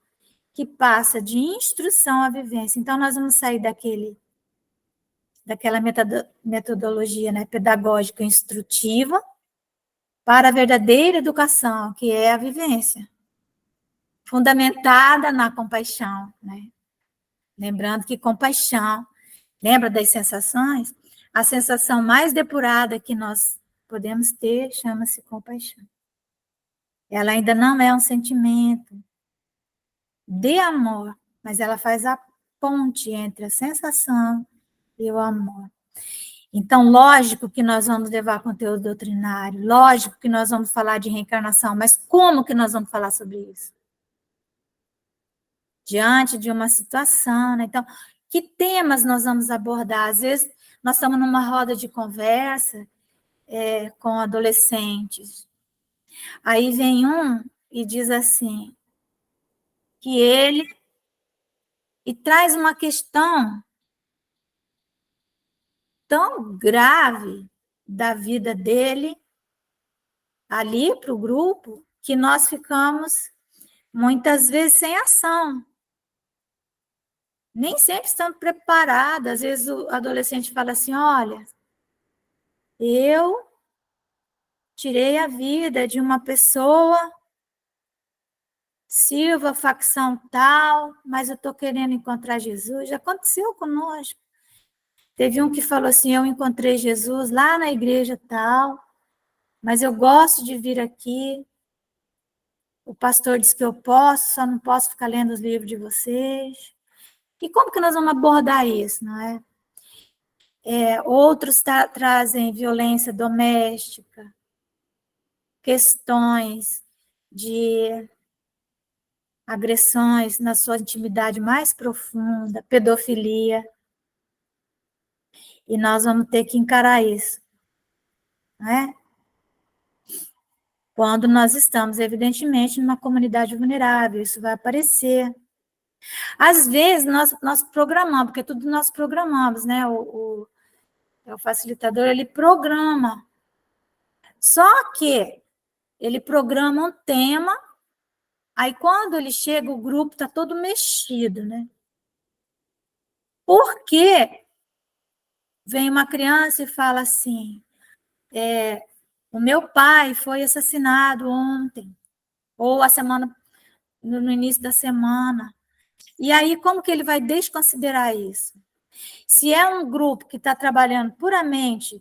que passa de instrução à vivência. Então, nós vamos sair daquela metodologia, né, pedagógica instrutiva para a verdadeira educação, que é a vivência, fundamentada na compaixão, né? Lembrando que compaixão, lembra das sensações? A sensação mais depurada que nós podemos ter chama-se compaixão. Ela ainda não é um sentimento de amor, mas ela faz a ponte entre a sensação e o amor. Então, lógico que nós vamos levar conteúdo doutrinário, lógico que nós vamos falar de reencarnação, mas como que nós vamos falar sobre isso? Diante de uma situação, né? Então, que temas nós vamos abordar? Às vezes, nós estamos numa roda de conversa com adolescentes. Aí vem um e diz assim, que ele traz uma questão tão grave da vida dele ali para o grupo, que nós ficamos muitas vezes sem ação. Nem sempre estamos preparados. Às vezes o adolescente fala assim, olha, eu tirei a vida de uma pessoa, sirvo a facção tal, mas eu estou querendo encontrar Jesus. Já aconteceu conosco. Teve um que falou assim, eu encontrei Jesus lá na igreja tal, mas eu gosto de vir aqui. O pastor disse que eu posso, só não posso ficar lendo os livros de vocês. E como que nós vamos abordar isso, não é? Outros trazem violência doméstica, questões de agressões na sua intimidade mais profunda, pedofilia. E nós vamos ter que encarar isso, não é? Quando nós estamos, evidentemente, numa comunidade vulnerável, isso vai aparecer. Às vezes, nós programamos, porque tudo nós programamos, né? O facilitador, ele programa. Só que ele programa um tema, aí quando ele chega, o grupo está todo mexido, né? Porque vem uma criança e fala assim, o meu pai foi assassinado ontem, ou no início da semana. E aí, como que ele vai desconsiderar isso? Se é um grupo que está trabalhando puramente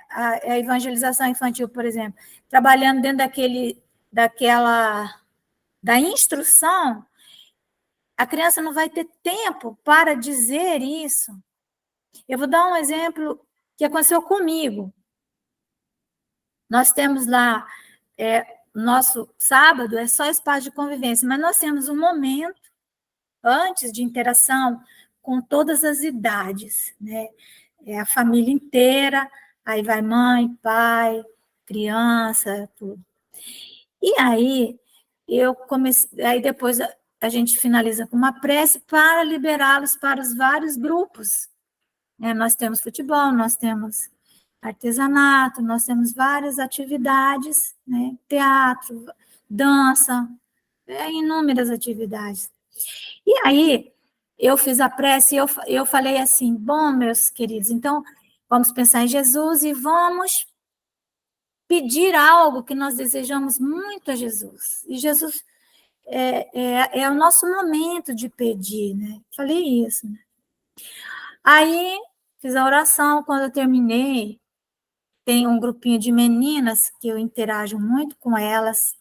a evangelização infantil, por exemplo, trabalhando dentro da instrução, a criança não vai ter tempo para dizer isso. Eu vou dar um exemplo que aconteceu comigo. Nós temos lá, nosso sábado é só espaço de convivência, mas nós temos um momento antes de interação com todas as idades, né? É a família inteira, aí vai mãe, pai, criança, tudo. E aí, aí depois a gente finaliza com uma prece para liberá-los para os vários grupos. Nós temos futebol, nós temos artesanato, nós temos várias atividades, né? Teatro, dança, inúmeras atividades. E aí, eu fiz a prece e eu falei assim, bom, meus queridos, então, vamos pensar em Jesus e vamos pedir algo que nós desejamos muito a Jesus. E Jesus é o nosso momento de pedir, né? Falei isso, né? Aí, fiz a oração, quando eu terminei, tem um grupinho de meninas que eu interajo muito com elas.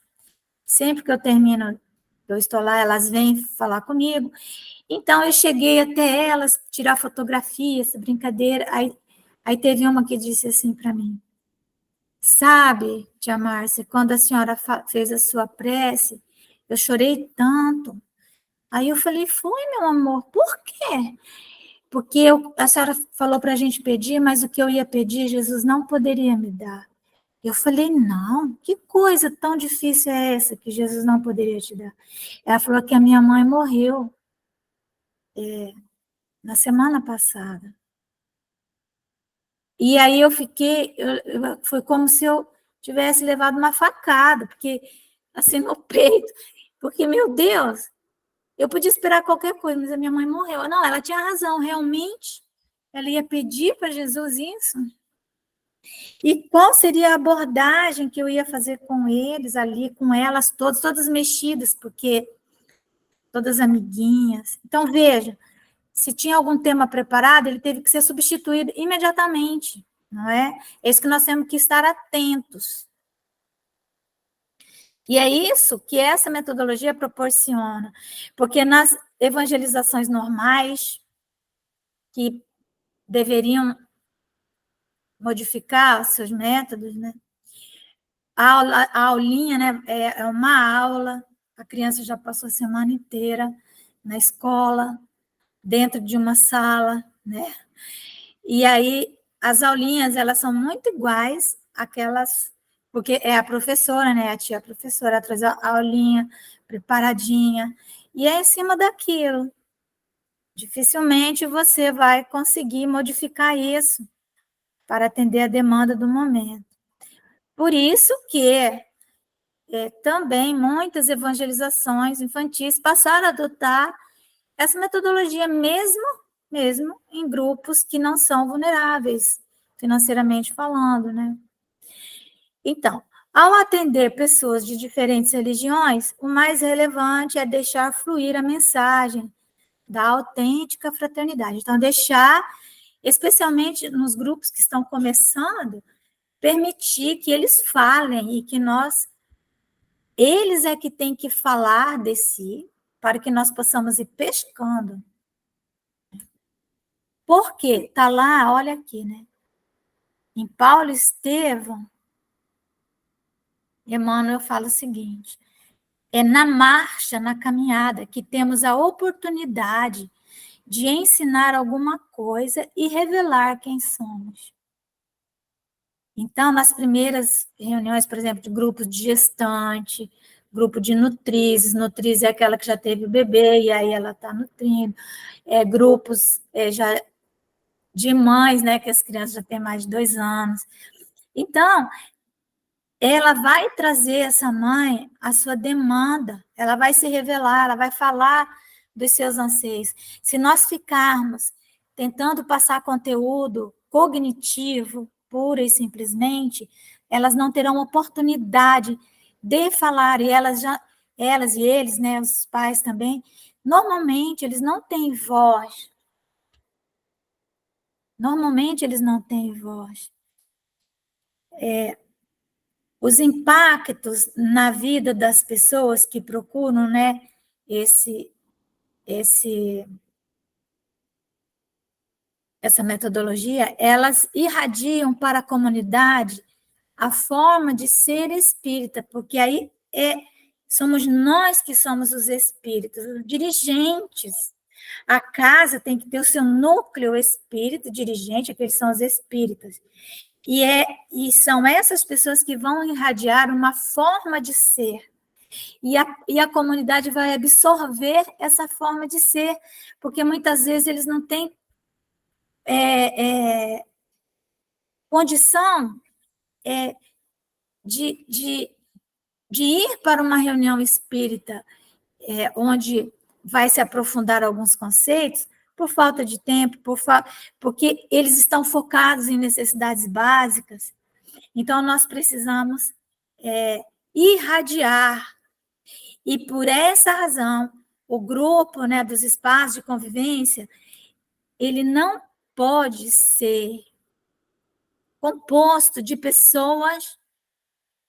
Sempre que eu termino, eu estou lá, elas vêm falar comigo. Então, eu cheguei até elas, tirar fotografia, essa brincadeira. Aí teve uma que disse assim para mim, sabe, tia Márcia, quando a senhora fez a sua prece, eu chorei tanto. Aí eu falei, foi, meu amor, por quê? Porque a senhora falou para a gente pedir, mas o que eu ia pedir, Jesus não poderia me dar. Eu falei, não, que coisa tão difícil é essa que Jesus não poderia te dar? Ela falou que a minha mãe morreu na semana passada. E aí eu fiquei, foi como se eu tivesse levado uma facada, porque assim no peito, porque, meu Deus, eu podia esperar qualquer coisa, mas a minha mãe morreu. Não, ela tinha razão, realmente, ela ia pedir para Jesus isso. E qual seria a abordagem que eu ia fazer com eles ali, com elas todas mexidas, porque todas amiguinhas. Então, veja, se tinha algum tema preparado, ele teve que ser substituído imediatamente, não é? É isso que nós temos que estar atentos. E é isso que essa metodologia proporciona, porque nas evangelizações normais, que deveriam modificar seus métodos, né? A aulinha, né, é uma aula, a criança já passou a semana inteira na escola, dentro de uma sala, né? E aí as aulinhas, elas são muito iguais àquelas, porque é a professora, né, a tia professora traz a aulinha preparadinha, e é em cima daquilo. Dificilmente você vai conseguir modificar isso para atender a demanda do momento. Por isso que também muitas evangelizações infantis passaram a adotar essa metodologia mesmo em grupos que não são vulneráveis, financeiramente falando, né? Então, ao atender pessoas de diferentes religiões, o mais relevante é deixar fluir a mensagem da autêntica fraternidade. Então, deixar, especialmente nos grupos que estão começando, permitir que eles falem e que eles é que têm que falar de si, para que nós possamos ir pescando. Por quê? Está lá, olha aqui, né? Em Paulo e Estevão, Emmanuel fala o seguinte, é na marcha, na caminhada, que temos a oportunidade de ensinar alguma coisa e revelar quem somos. Então, nas primeiras reuniões, por exemplo, de grupos de gestante, grupo de nutrizes é aquela que já teve o bebê e aí ela está nutrindo, grupos já de mães, né, que as crianças já têm mais de 2 anos. Então, ela vai trazer essa mãe a sua demanda, ela vai se revelar, ela vai falar dos seus anseios. Se nós ficarmos tentando passar conteúdo cognitivo, pura e simplesmente, elas não terão oportunidade de falar, e elas e eles, né, os pais também, normalmente eles não têm voz. Normalmente eles não têm voz. Os impactos na vida das pessoas que procuram, né, essa metodologia, elas irradiam para a comunidade a forma de ser espírita, porque aí somos nós que somos os espíritos, os dirigentes. A casa tem que ter o seu núcleo espírita, dirigente, aqueles são os espíritas. E são essas pessoas que vão irradiar uma forma de ser. E a comunidade vai absorver essa forma de ser, porque muitas vezes eles não têm condição de ir para uma reunião espírita onde vai se aprofundar alguns conceitos, por falta de tempo, porque eles estão focados em necessidades básicas. Então, nós precisamos irradiar. E, por essa razão, o grupo, né, dos espaços de convivência, ele não pode ser composto de pessoas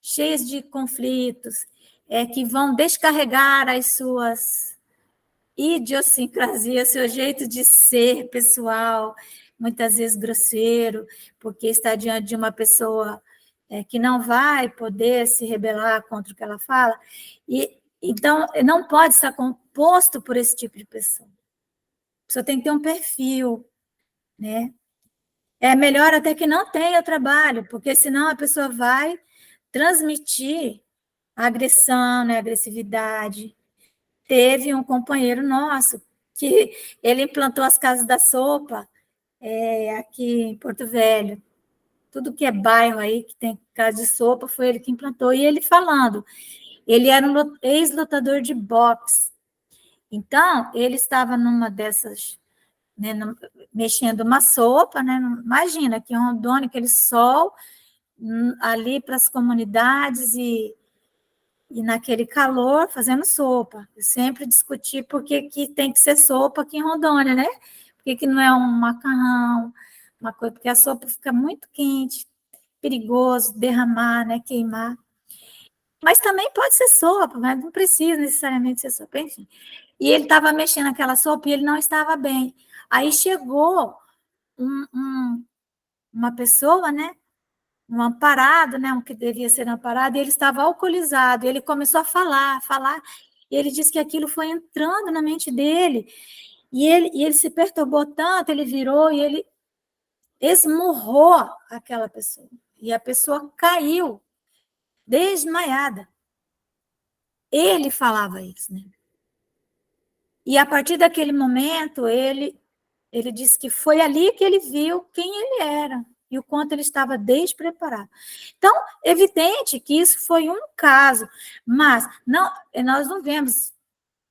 cheias de conflitos, que vão descarregar as suas idiosincrasias, seu jeito de ser pessoal, muitas vezes grosseiro, porque está diante de uma pessoa que não vai poder se rebelar contra o que ela fala. Então, não pode estar composto por esse tipo de pessoa. A pessoa tem que ter um perfil, né? É melhor até que não tenha trabalho, porque senão a pessoa vai transmitir agressão, né, agressividade. Teve um companheiro nosso que ele implantou as casas da sopa aqui em Porto Velho. Tudo que é bairro aí que tem casa de sopa foi ele que implantou. E ele falando, ele era um ex-lutador de boxe. Então, ele estava numa dessas, né, mexendo uma sopa, né? Imagina, aqui em Rondônia, aquele sol ali para as comunidades e naquele calor fazendo sopa. Eu sempre discuti por que tem que ser sopa aqui em Rondônia, né? Por que não é um macarrão, uma coisa, porque a sopa fica muito quente, perigoso derramar, né? Queimar. Mas também pode ser sopa, mas não precisa necessariamente ser sopa, enfim. E ele estava mexendo naquela sopa e ele não estava bem. Aí chegou uma pessoa, né? Um amparado, né? Um que devia ser amparado, e ele estava alcoolizado. Ele começou a falar, e ele disse que aquilo foi entrando na mente dele. E ele se perturbou tanto, ele virou e ele esmurrou aquela pessoa. E a pessoa caiu, desmaiada. Ele falava isso, né? E a partir daquele momento, ele disse que foi ali que ele viu quem ele era e o quanto ele estava despreparado. Então, evidente que isso foi um caso, mas nós não vemos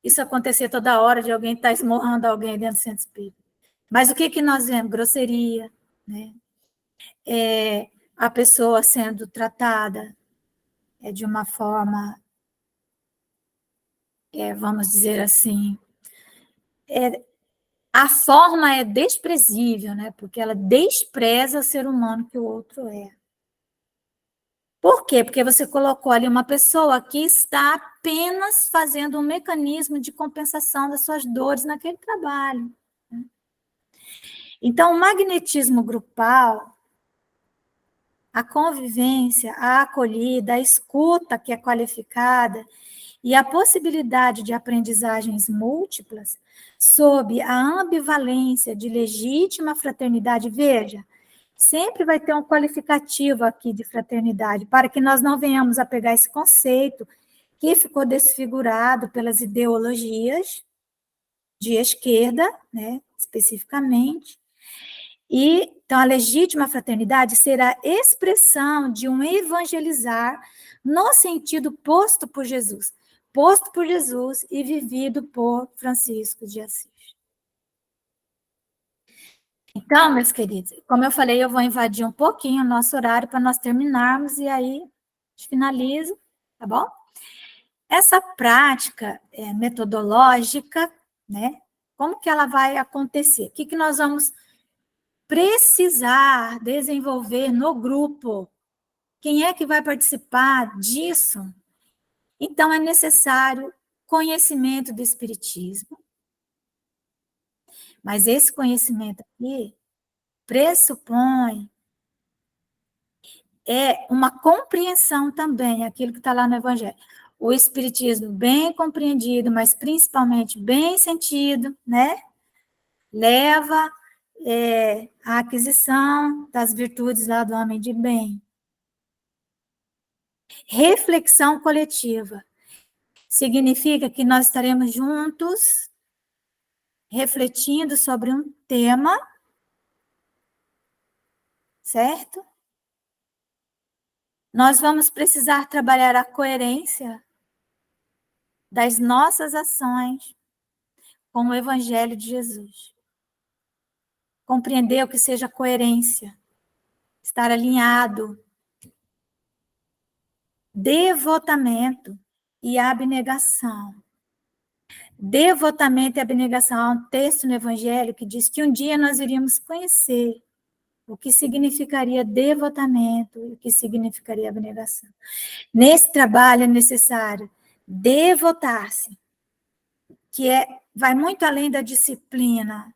isso acontecer toda hora de alguém estar esmurrando alguém dentro do centro espírita. Mas o que nós vemos? Grosseria, né? A pessoa sendo tratada de uma forma, vamos dizer assim, a forma é desprezível, né? Porque ela despreza o ser humano que o outro é. Por quê? Porque você colocou ali uma pessoa que está apenas fazendo um mecanismo de compensação das suas dores naquele trabalho. Então, o magnetismo grupal, a convivência, a acolhida, a escuta que é qualificada e a possibilidade de aprendizagens múltiplas, sob a ambivalência de legítima fraternidade, veja, sempre vai ter um qualificativo aqui de fraternidade, para que nós não venhamos a pegar esse conceito que ficou desfigurado pelas ideologias de esquerda, né, especificamente. Então, a legítima fraternidade será a expressão de um evangelizar no sentido posto por Jesus e vivido por Francisco de Assis. Então, meus queridos, como eu falei, eu vou invadir um pouquinho o nosso horário para nós terminarmos e aí finalizo, tá bom? Essa prática metodológica, né? Como que ela vai acontecer? O que nós vamos precisar desenvolver no grupo? Quem é que vai participar disso? Então, é necessário conhecimento do Espiritismo, mas esse conhecimento aqui pressupõe uma compreensão também, aquilo que está lá no Evangelho. O Espiritismo bem compreendido, mas principalmente bem sentido, né? Leva à aquisição das virtudes lá do homem de bem. Reflexão coletiva. Significa que nós estaremos juntos, refletindo sobre um tema, certo? Nós vamos precisar trabalhar a coerência das nossas ações com o Evangelho de Jesus. Compreender o que seja coerência, estar alinhado. Devotamento e abnegação. Devotamento e abnegação. Há um texto no Evangelho que diz que um dia nós iríamos conhecer o que significaria devotamento e o que significaria abnegação. Nesse trabalho é necessário devotar-se, que vai muito além da disciplina.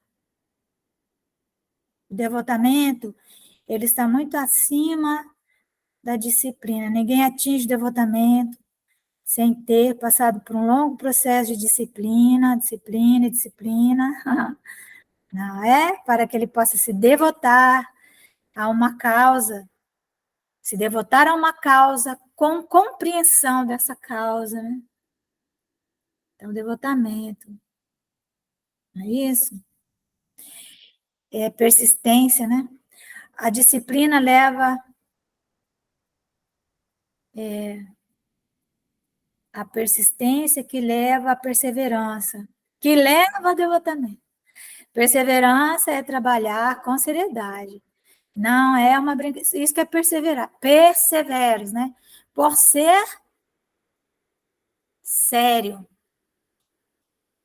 O devotamento, ele está muito acima da disciplina. Ninguém atinge o devotamento sem ter passado por um longo processo de disciplina. Não é? Para que ele possa se devotar a uma causa, se devotar a uma causa com compreensão dessa causa, né? Então, devotamento. Não é isso? É persistência, né? A disciplina leva a persistência, que leva à perseverança, que leva ao devotamento. Perseverança é trabalhar com seriedade. Não é uma brincadeira. Isso que é perseverar. Perseveros, né? Por ser sério.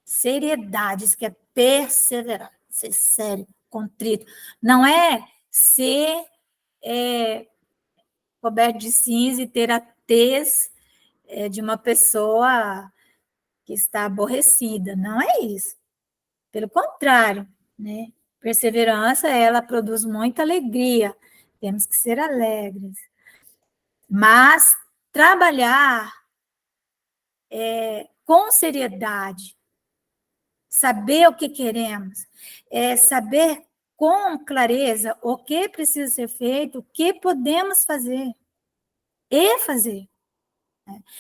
Seriedade, isso que é perseverar. Ser sério, contrito. Não é ser coberto de cinza e ter a tez de uma pessoa que está aborrecida. Não é isso. Pelo contrário, né? Perseverança, ela produz muita alegria. Temos que ser alegres. Mas trabalhar com seriedade, saber o que queremos, saber com clareza o que precisa ser feito, o que podemos fazer e fazer.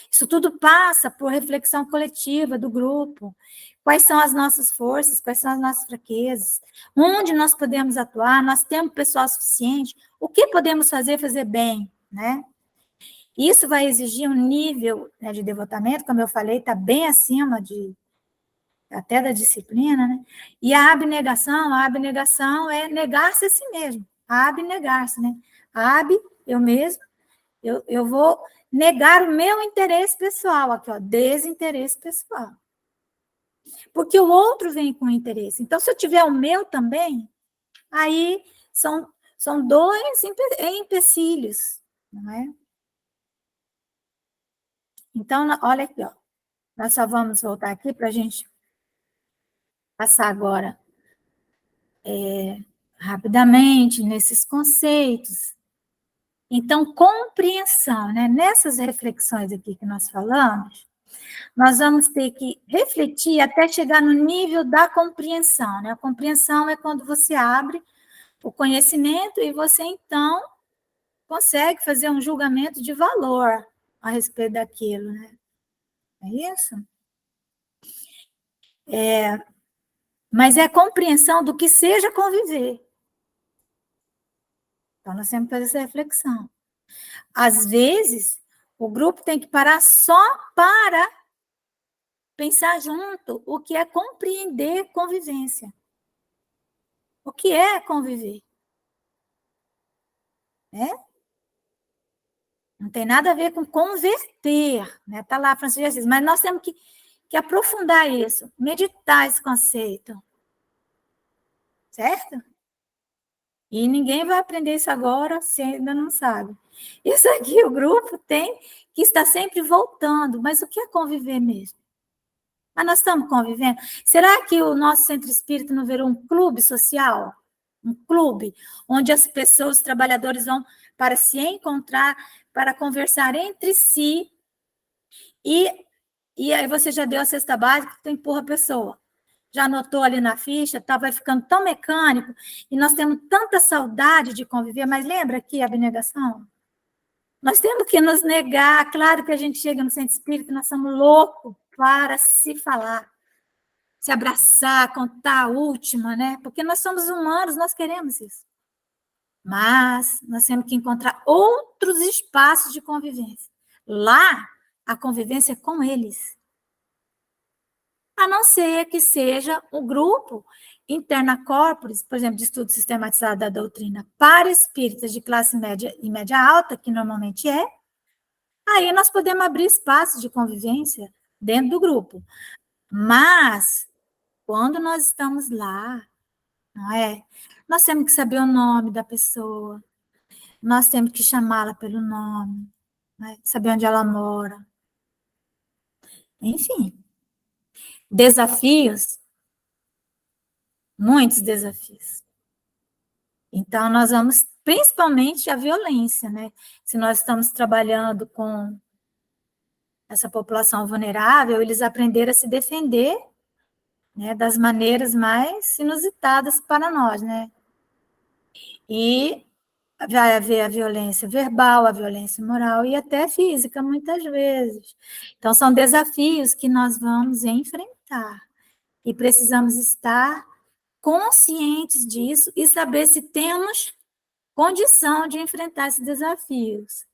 Isso tudo passa por reflexão coletiva do grupo. Quais são as nossas forças, quais são as nossas fraquezas, onde nós podemos atuar, nós temos pessoal suficiente, o que podemos fazer bem, né? Isso vai exigir um nível, né, de devotamento, como eu falei, está bem acima até da disciplina, né? E a abnegação é negar-se a si mesmo, abnegar-se, né? Eu mesmo, eu vou negar o meu interesse pessoal, aqui, ó, desinteresse pessoal. Porque o outro vem com interesse. Então, se eu tiver o meu também, aí são dois empecilhos, não é? Então, olha aqui, ó. Nós só vamos voltar aqui para a gente passar agora rapidamente nesses conceitos. Então, compreensão, né? Nessas reflexões aqui que nós falamos, nós vamos ter que refletir até chegar no nível da compreensão, né? A compreensão é quando você abre o conhecimento e você, então, consegue fazer um julgamento de valor a respeito daquilo, né? É isso? Mas é a compreensão do que seja conviver. Então, nós temos que fazer essa reflexão. Às vezes, o grupo tem que parar só para pensar junto o que é compreender convivência. O que é conviver? Né? Não tem nada a ver com converter, né? Está lá Francisco de Assis, mas nós temos que aprofundar isso, meditar esse conceito, certo? E ninguém vai aprender isso agora se ainda não sabe. Isso aqui o grupo tem que estar sempre voltando, mas o que é conviver mesmo? Mas nós estamos convivendo? Será que o nosso centro espírita não virou um clube social? Um clube onde as pessoas, os trabalhadores vão para se encontrar, para conversar entre si, e aí você já deu a cesta básica, tu empurra a pessoa. Já anotou ali na ficha, tá, vai ficando tão mecânico, e nós temos tanta saudade de conviver, mas lembra aqui a abnegação? Nós temos que nos negar, claro que a gente chega no centro espírita, nós somos loucos para se falar, se abraçar, contar a última, né? Porque nós somos humanos, nós queremos isso. Mas nós temos que encontrar outros espaços de convivência. Lá, a convivência é com eles. A não ser que seja o grupo interna corporis, por exemplo, de estudo sistematizado da doutrina para espíritas de classe média e média alta, que normalmente é, aí nós podemos abrir espaços de convivência dentro do grupo. Mas, quando nós estamos lá, não é? Nós temos que saber o nome da pessoa, nós temos que chamá-la pelo nome, né? Saber onde ela mora. Enfim, desafios, muitos desafios. Então, nós vamos, principalmente, a violência, né? Se nós estamos trabalhando com essa população vulnerável, eles aprenderam a se defender, né, das maneiras mais inusitadas para nós, né? E vai haver a violência verbal, a violência moral e até física, muitas vezes. Então, são desafios que nós vamos enfrentar. E precisamos estar conscientes disso e saber se temos condição de enfrentar esses desafios.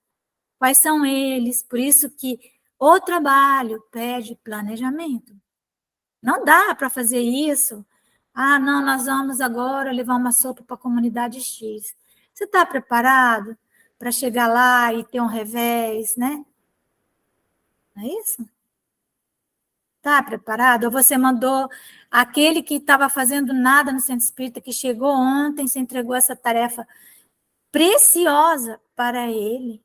Quais são eles? Por isso que o trabalho pede planejamento. Não dá para fazer isso. Ah, não, nós vamos agora levar uma sopa para a comunidade X. Você está preparado para chegar lá e ter um revés, né? Não é isso? Está preparado? Ou você mandou aquele que estava fazendo nada no centro espírita, que chegou ontem, se entregou essa tarefa preciosa para ele.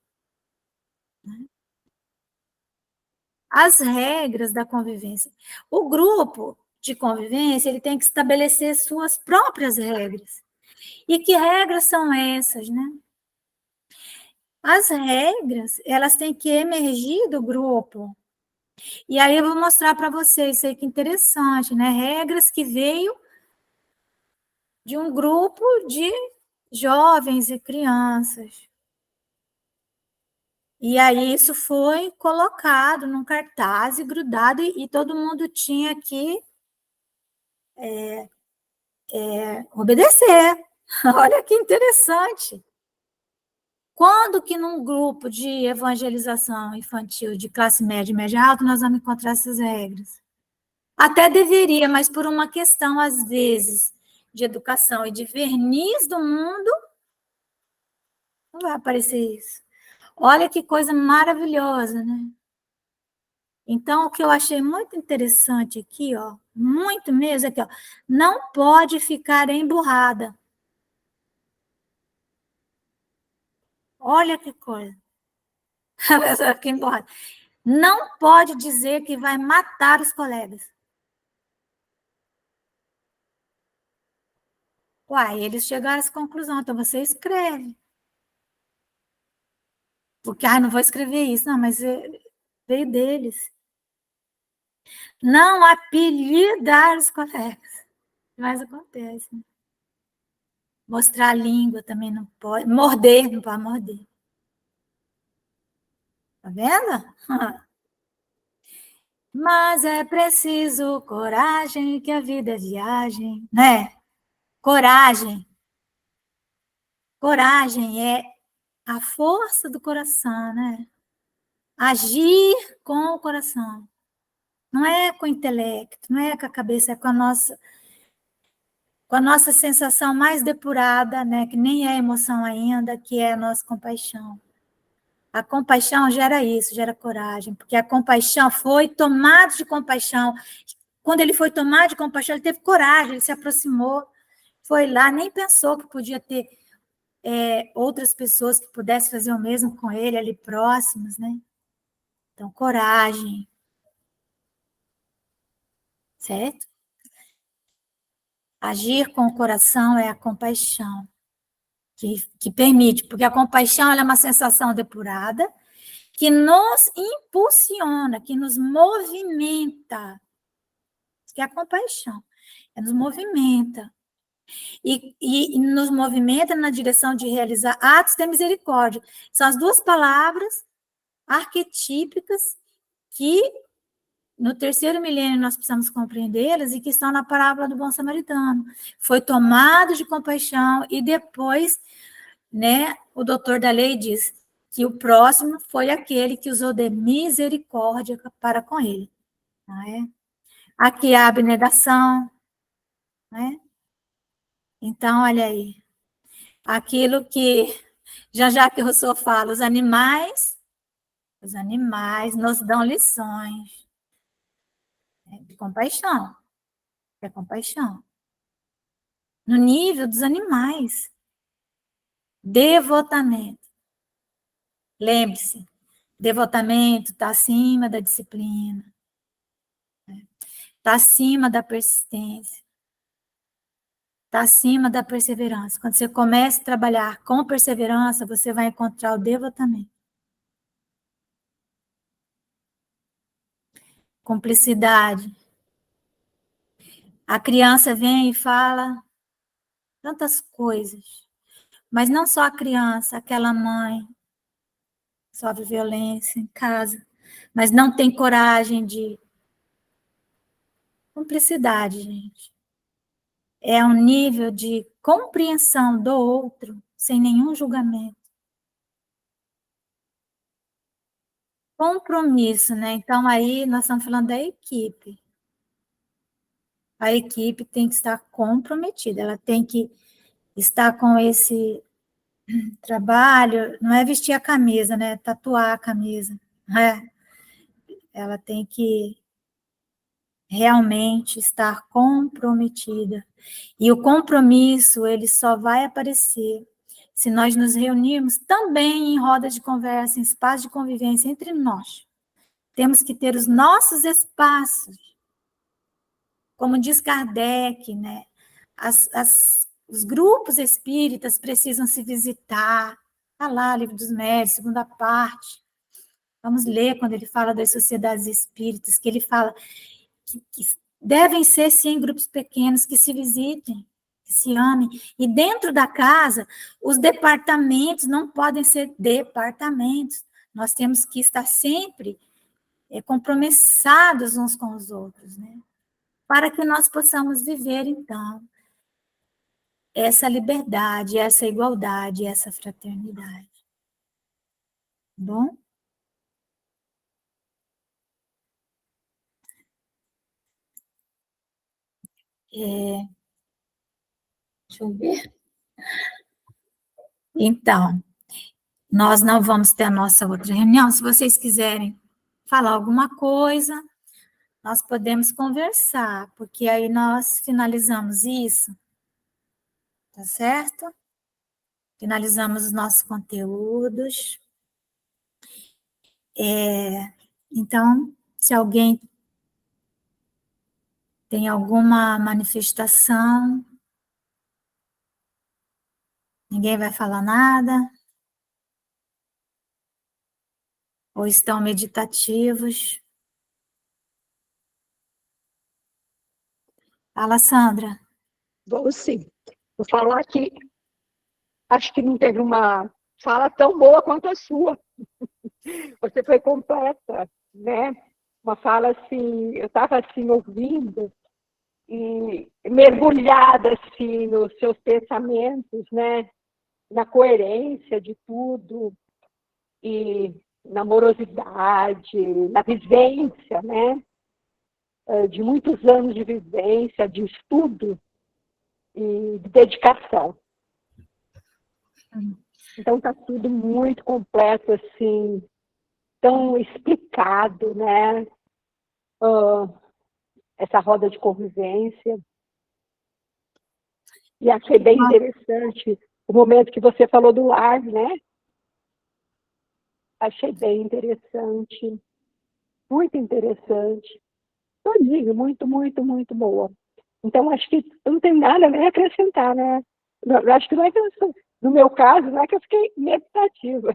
As regras da convivência. O grupo de convivência, ele tem que estabelecer suas próprias regras. E que regras são essas, né? As regras, elas têm que emergir do grupo. E aí eu vou mostrar para vocês, isso aí que interessante, né? Regras que veio de um grupo de jovens e crianças. E aí isso foi colocado num cartaz e grudado, e todo mundo tinha que obedecer. Olha que interessante. Quando que num grupo de evangelização infantil de classe média e média alta nós vamos encontrar essas regras? Até deveria, mas por uma questão, às vezes, de educação e de verniz do mundo, não vai aparecer isso. Olha que coisa maravilhosa, né? Então, o que eu achei muito interessante aqui, ó, muito mesmo, aqui, ó, não pode ficar emburrada. Olha que coisa. A pessoa fica emburrada. Não pode dizer que vai matar os colegas. Uai, eles chegaram a essa conclusão, então você escreve. Porque, não vou escrever isso. Não, mas veio deles. Não apelidar os colegas. Mas acontece. Né? Mostrar a língua também não pode. Morder, não pode morder. Tá vendo? Mas é preciso coragem, que a vida é viagem, né? Coragem. Coragem é a força do coração, né? Agir com o coração. Não é com o intelecto, não é com a cabeça, é com a nossa com a nossa sensação mais depurada, né, que nem é emoção ainda, que é a nossa compaixão. A compaixão gera isso, gera coragem, porque a compaixão foi tomado de compaixão. Quando ele foi tomado de compaixão, ele teve coragem, ele se aproximou, foi lá, nem pensou que podia ter outras pessoas que pudessem fazer o mesmo com ele, ali próximas, né? Então, coragem. Certo? Agir com o coração é a compaixão, que permite, porque a compaixão é uma sensação depurada, que nos impulsiona, que nos movimenta. Que é a compaixão, nos movimenta. E nos movimenta na direção de realizar atos de misericórdia. São as duas palavras arquetípicas que no terceiro milênio nós precisamos compreendê-las e que estão na parábola do bom samaritano. Foi tomado de compaixão e depois, né, o doutor da lei diz que o próximo foi aquele que usou de misericórdia para com ele. Não é? Aqui a abnegação, né? Então, olha aí, aquilo que já que Rousseau fala, os animais nos dão lições de compaixão, é compaixão. No nível dos animais, devotamento. Lembre-se, devotamento está acima da disciplina, está acima da persistência, está acima da perseverança. Quando você começa a trabalhar com perseverança, você vai encontrar o devotamento. Cumplicidade. A criança vem e fala tantas coisas, mas não só a criança, aquela mãe sofre violência em casa, mas não tem coragem de... Cumplicidade, gente. É um nível de compreensão do outro, sem nenhum julgamento. Compromisso, né? Então, aí nós estamos falando da equipe. A equipe tem que estar comprometida, ela tem que estar com esse trabalho, não é vestir a camisa, né? Tatuar a camisa, né? Ela tem que realmente estar comprometida. E o compromisso, ele só vai aparecer se nós nos reunirmos também em rodas de conversa, em espaços de convivência entre nós. Temos que ter os nossos espaços. Como diz Kardec, né? Os grupos espíritas precisam se visitar. Está lá, Livro dos Médiuns, segunda parte. Vamos ler quando ele fala das sociedades espíritas, que ele fala que devem ser, sim, grupos pequenos, que se visitem, que se amem. E dentro da casa, os departamentos não podem ser departamentos. Nós temos que estar sempre compromissados uns com os outros, né? Para que nós possamos viver, então, essa liberdade, essa igualdade, essa fraternidade. Bom? Deixa eu ver. Então, nós não vamos ter a nossa outra reunião. Se vocês quiserem falar alguma coisa, nós podemos conversar, porque aí nós finalizamos isso, tá certo? Finalizamos os nossos conteúdos. Então, se alguém tem alguma manifestação, ninguém vai falar nada? Ou estão meditativos? Fala, Sandra. Vou sim. Vou falar que acho que não teve uma fala tão boa quanto a sua. Você foi completa, né? Uma fala assim, eu estava assim ouvindo e mergulhada assim nos seus pensamentos, né? Na coerência de tudo e na morosidade, na vivência, né? De muitos anos de vivência, de estudo, e de dedicação. Então está tudo muito completo, assim, tão explicado, né? Essa roda de convivência. E achei bem interessante o momento que você falou do lar, né? Achei bem interessante, muito interessante. Todinho, muito, muito, muito boa. Então, acho que eu não tenho nada a acrescentar, né? Eu acho que não é que no meu caso, não é que eu fiquei meditativa,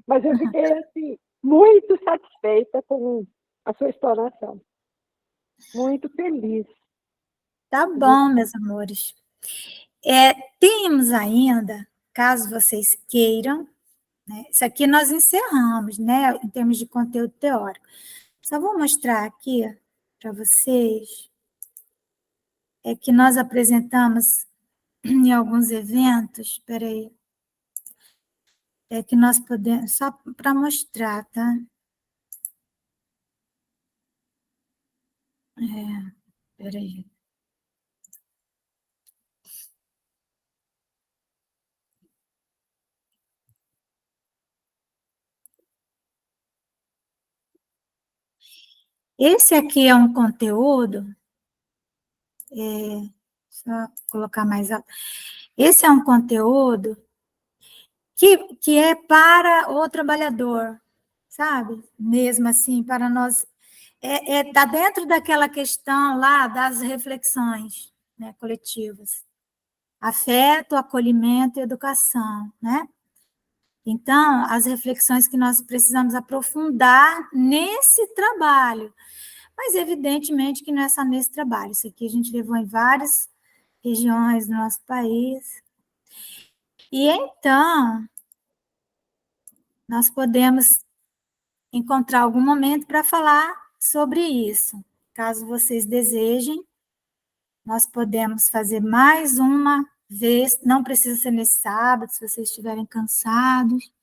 mas eu fiquei, assim, muito satisfeita com a sua explanação. Muito feliz. Tá bom, meus amores. Temos ainda, caso vocês queiram, né? Isso aqui nós encerramos, né? Em termos de conteúdo teórico. Só vou mostrar aqui para vocês que nós apresentamos em alguns eventos, espera aí, que nós podemos, só para mostrar, tá? Espera aí. Esse aqui é um conteúdo, só colocar mais alto. Esse é um conteúdo que é para o trabalhador, sabe? Mesmo assim, para nós. Tá dentro daquela questão lá das reflexões, né, coletivas. Afeto, acolhimento e educação, né? Então, as reflexões que nós precisamos aprofundar nesse trabalho. Mas, evidentemente, que não é só nesse trabalho. Isso aqui a gente levou em várias regiões do nosso país. E, então, nós podemos encontrar algum momento para falar sobre isso. Caso vocês desejem, nós podemos fazer mais uma vez, não precisa ser nesse sábado, se vocês estiverem cansados,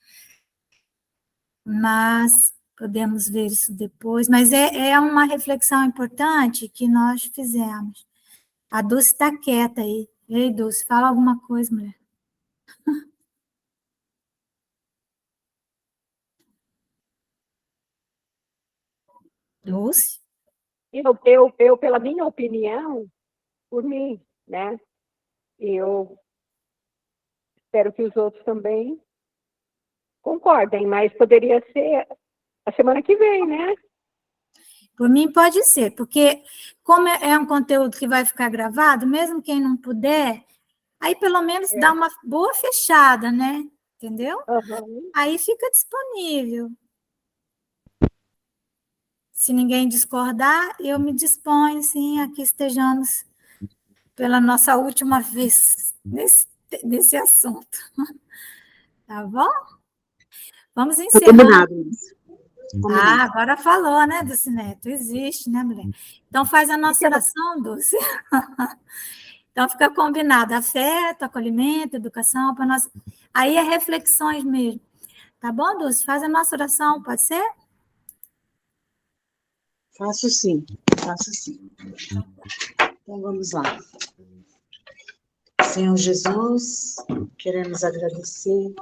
mas podemos ver isso depois. Mas é uma reflexão importante que nós fizemos. A Dulce está quieta aí. Ei, Dulce, fala alguma coisa, mulher. Dulce? Eu, pela minha opinião, por mim, né? Eu espero que os outros também concordem, mas poderia ser a semana que vem, né? Por mim pode ser, porque como é um conteúdo que vai ficar gravado, mesmo quem não puder, aí pelo menos dá uma boa fechada, né? Entendeu? Uhum. Aí fica disponível. Se ninguém discordar, eu me disponho, sim, a que estejamos pela nossa última vez nesse assunto. Tá bom? Vamos encerrar. Combinado. Ah, agora falou, né, Dulce Neto? Existe, né, mulher? Então faz a nossa oração, Dulce. Então fica combinado, afeto, acolhimento, educação, para nós. Aí é reflexões mesmo. Tá bom, Dulce? Faz a nossa oração, pode ser? Faço sim, faço sim. Então vamos lá. Senhor Jesus, queremos agradecer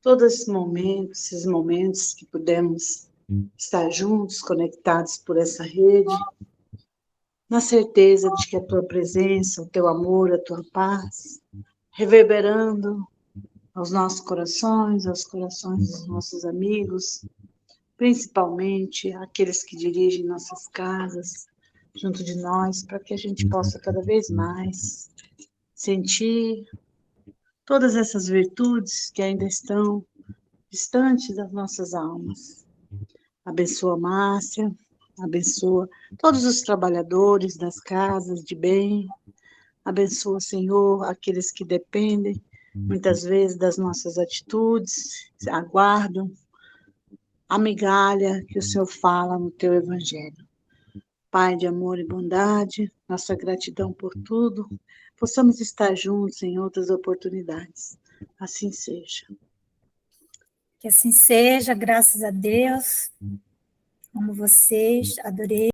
todos esses momentos que pudemos estar juntos, conectados por essa rede, na certeza de que a tua presença, o teu amor, a tua paz, reverberando aos nossos corações, aos corações dos nossos amigos, principalmente aqueles que dirigem nossas casas, junto de nós, para que a gente possa cada vez mais sentir todas essas virtudes que ainda estão distantes das nossas almas. Abençoa a Márcia, abençoa todos os trabalhadores das casas de bem, abençoa, Senhor, aqueles que dependem muitas vezes das nossas atitudes, aguardam a migalha que o Senhor fala no teu evangelho. Pai de amor e bondade, nossa gratidão por tudo, possamos estar juntos em outras oportunidades. Assim seja. Que assim seja, graças a Deus. Amo vocês, adorei.